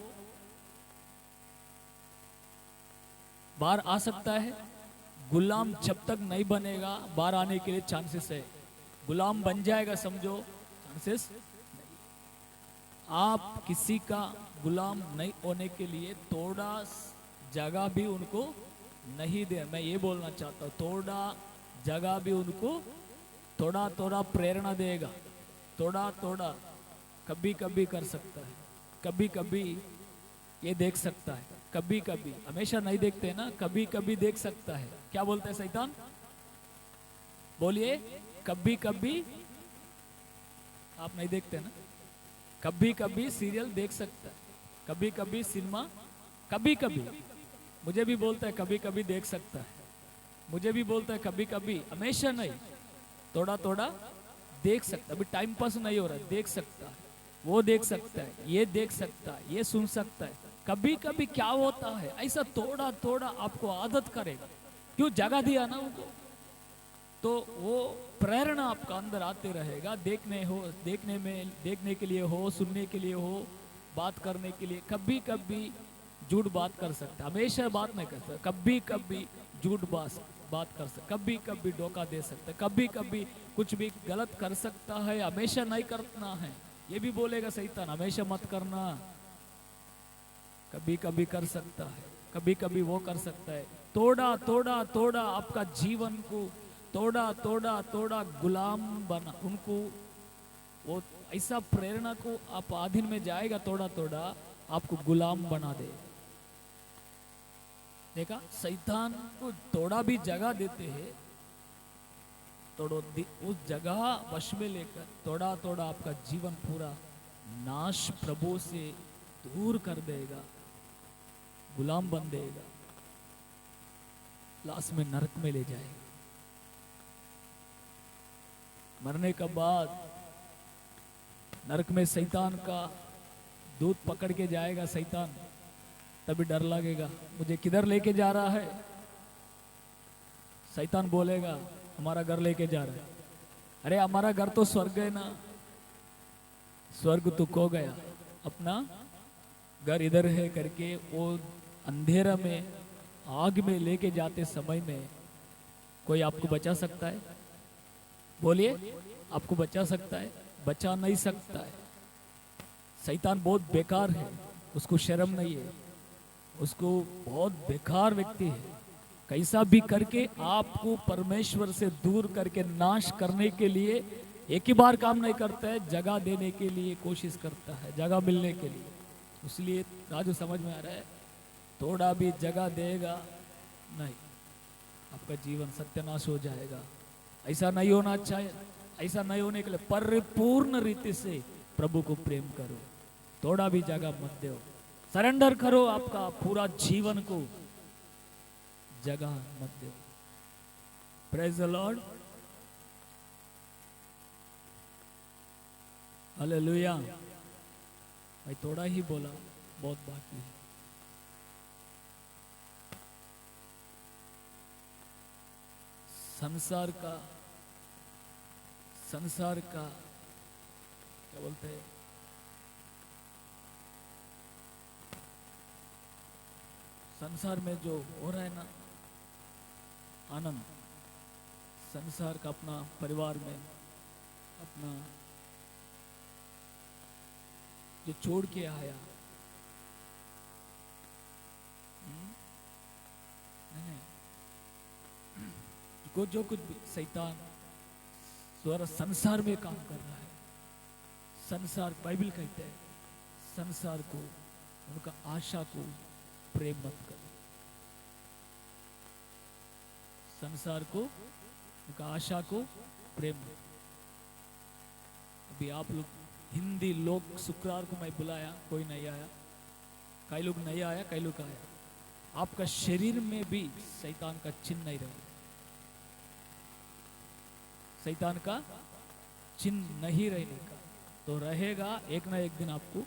बाहर आ सकता है? गुलाम जब तक नहीं बनेगा बाहर आने के लिए चांसेस है। गुलाम बन जाएगा समझो, चांसेस नहीं। आप किसी का गुलाम नहीं होने के लिए थोड़ा जगह भी उनको नहीं दे। मैं ये बोलना चाहता हूँ, थोड़ा जगह भी उनको थोड़ा प्रेरणा देगा। थोड़ा कभी कभी कर सकता है, कभी कभी ये देख सकता है, कभी कभी, हमेशा नहीं देखते ना, कभी कभी देख सकता है। क्या बोलता है शैतान? बोलिए, कभी कभी आप नहीं देखते ना, कभी कभी सीरियल देख सकता है, कभी कभी सिनेमा, कभी कभी मुझे भी बोलता है कभी कभी देख सकता है, मुझे भी बोलता है कभी कभी, हमेशा नहीं, थोड़ा देख सकता है। अभी टाइम पास नहीं हो रहा है, देख सकता है, वो देख सकता है, ये देख सकता है, ये सुन सकता है। कभी कभी क्या होता है, ऐसा थोड़ा आपको आदत करेगा। क्यों? जगह दिया ना उनको, तो वो प्रेरणा आपका अंदर आते रहेगा। देखने के लिए हो, सुनने के लिए हो, बात करने के लिए। कभी कभी झूठ बात कर सकता, हमेशा बात नहीं कर सकता। कभी कभी झूठ बात कर सकता, कभी कभी धोखा दे सकता, कभी कभी कुछ भी गलत कर सकता है, हमेशा नहीं करना है। ये भी बोलेगा शैतान हमेशा मत करना, कभी कभी कर सकता है, कभी कभी वो कर सकता है। तोड़ा तोड़ा तोड़ा आपका जीवन को, तोड़ा तोड़ा तोड़ा गुलाम बना उनको, वो ऐसा प्रेरणा को आप अधीन में जाएगा, तोड़ा तोड़ा आपको गुलाम बना दे। देखा, शैतान को तोड़ा भी जगह देते हैं, तोड़ो उस जगह वश में लेकर तोड़ा तोड़ा आपका जीवन पूरा नाश प्रभु से दूर कर देगा, गुलाम बन देगा, लास्ट में नरक में ले जाएगा। मरने के बाद नरक में शैतान का दूध पकड़ के जाएगा शैतान, तभी डर लगेगा मुझे किधर लेके जा रहा है। शैतान बोलेगा हमारा घर लेके जा रहा है। अरे हमारा घर तो स्वर्ग है ना, स्वर्ग तो खो गया, अपना घर इधर है करके वो अंधेरा में आग में लेके जाते समय में कोई आपको बचा सकता है? बोलिए, आपको बचा सकता है? बचा नहीं सकता है। शैतान बहुत बेकार है, उसको शर्म नहीं है, उसको बहुत बेकार व्यक्ति है। कैसा भी करके आपको परमेश्वर से दूर करके नाश करने के लिए एक ही बार काम नहीं करता है, जगह देने के लिए कोशिश करता है, जगह मिलने के लिए। इसलिए राजू समझ में आ रहा है, थोड़ा भी जगह देगा नहीं, आपका जीवन सत्यानाश हो जाएगा। ऐसा नहीं होना चाहिए। ऐसा नहीं होने के लिए परिपूर्ण रीति से प्रभु को प्रेम करो, थोड़ा भी जगह मत दो, सरेंडर करो आपका पूरा जीवन को, जगह मत दो। Praise the Lord, hallelujah. भाई थोड़ा ही बोला, बहुत बाकी है। संसार का क्या बोलते हैं, संसार में जो हो रहा है ना आनंद, संसार का अपना परिवार में अपना जो छोड़ के आया, नहीं, जो कुछ शैतान द्वारा संसार में काम कर रहा है, संसार, बाइबल कहते हैं संसार को, उनका आशा को प्रेम मत करो। संसार को, उनका आशा को प्रेम मत करो। अभी आप लोग हिंदी लोग, शुक्रवार को मैं बुलाया, कोई नहीं आया, कई लोग नहीं आया, कई लोग आया। आपका शरीर में भी शैतान का चिन्ह नहीं रहेगा, शैतान का चिन्ह नहीं रहने का, तो रहेगा, एक ना एक दिन आपको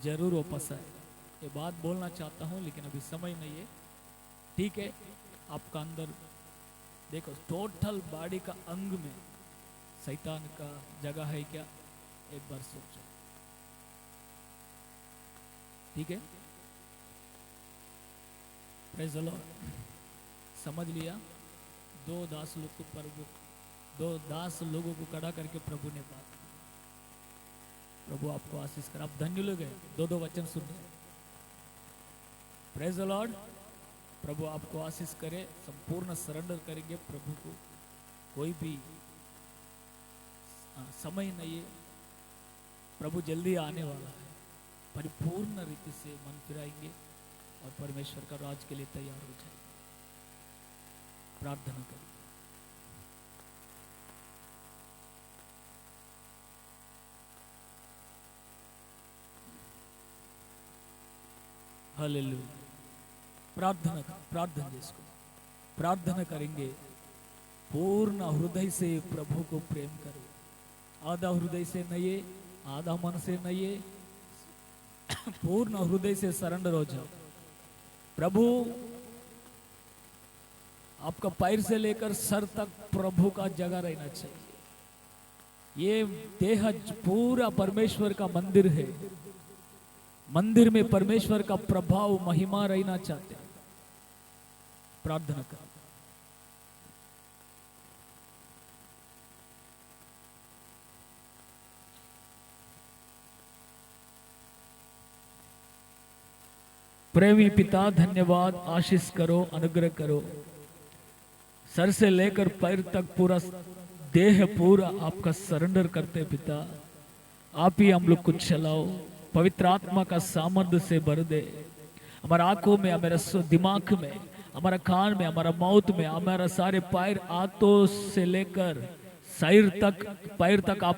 जरूर वापस आएगा। ये बात बोलना चाहता हूँ लेकिन अभी समय नहीं है, ठीक है। आपका अंदर देखो, टोटल बॉडी का अंग में शैतान का जगह है क्या, एक बार सोचो, ठीक है। Praise the Lord. समझ लिया? दो दास लोगों को खड़ा करके प्रभु ने बात की। प्रभु आपको आशीष कर, आप धन्य लोग हैं, दो वचन सुनिए। Praise the Lord. प्रभु आपको आशीष करे, संपूर्ण सरेंडर करेंगे प्रभु को, कोई भी समय नहीं है, प्रभु जल्दी आने वाला है, परिपूर्ण रीति से मन फिराएंगे और परमेश्वर का राज के लिए तैयार हो जाए। प्रार्थना करें। हालेलुया। प्रार्थना करेंगे, पूर्ण हृदय से प्रभु को प्रेम करो, आधा हृदय से नहीं है, आधा मन से नहीं है, पूर्ण हृदय से सरेंडर हो जाओ। प्रभु आपका पैर से लेकर सर तक प्रभु का जगह रहना चाहिए। ये देह पूरा परमेश्वर का मंदिर है, मंदिर में परमेश्वर का प्रभाव, महिमा रहना चाहते हैं। प्रार्थना कर। प्रेमी पिता धन्यवाद, आशीष करो, अनुग्रह करो। सर से लेकर पैर तक पूरा देह पूरा आपका सरेंडर करते पिता। आप ही हम लोग को चलाओ, पवित्र आत्मा का सामर्थ्य से भर दे। हमारा आंखों में, हमारे दिमाग में, हमारा कान में, हमारा माउथ में, हमारा सारे पैर, हाथों से लेकर पैर तक आप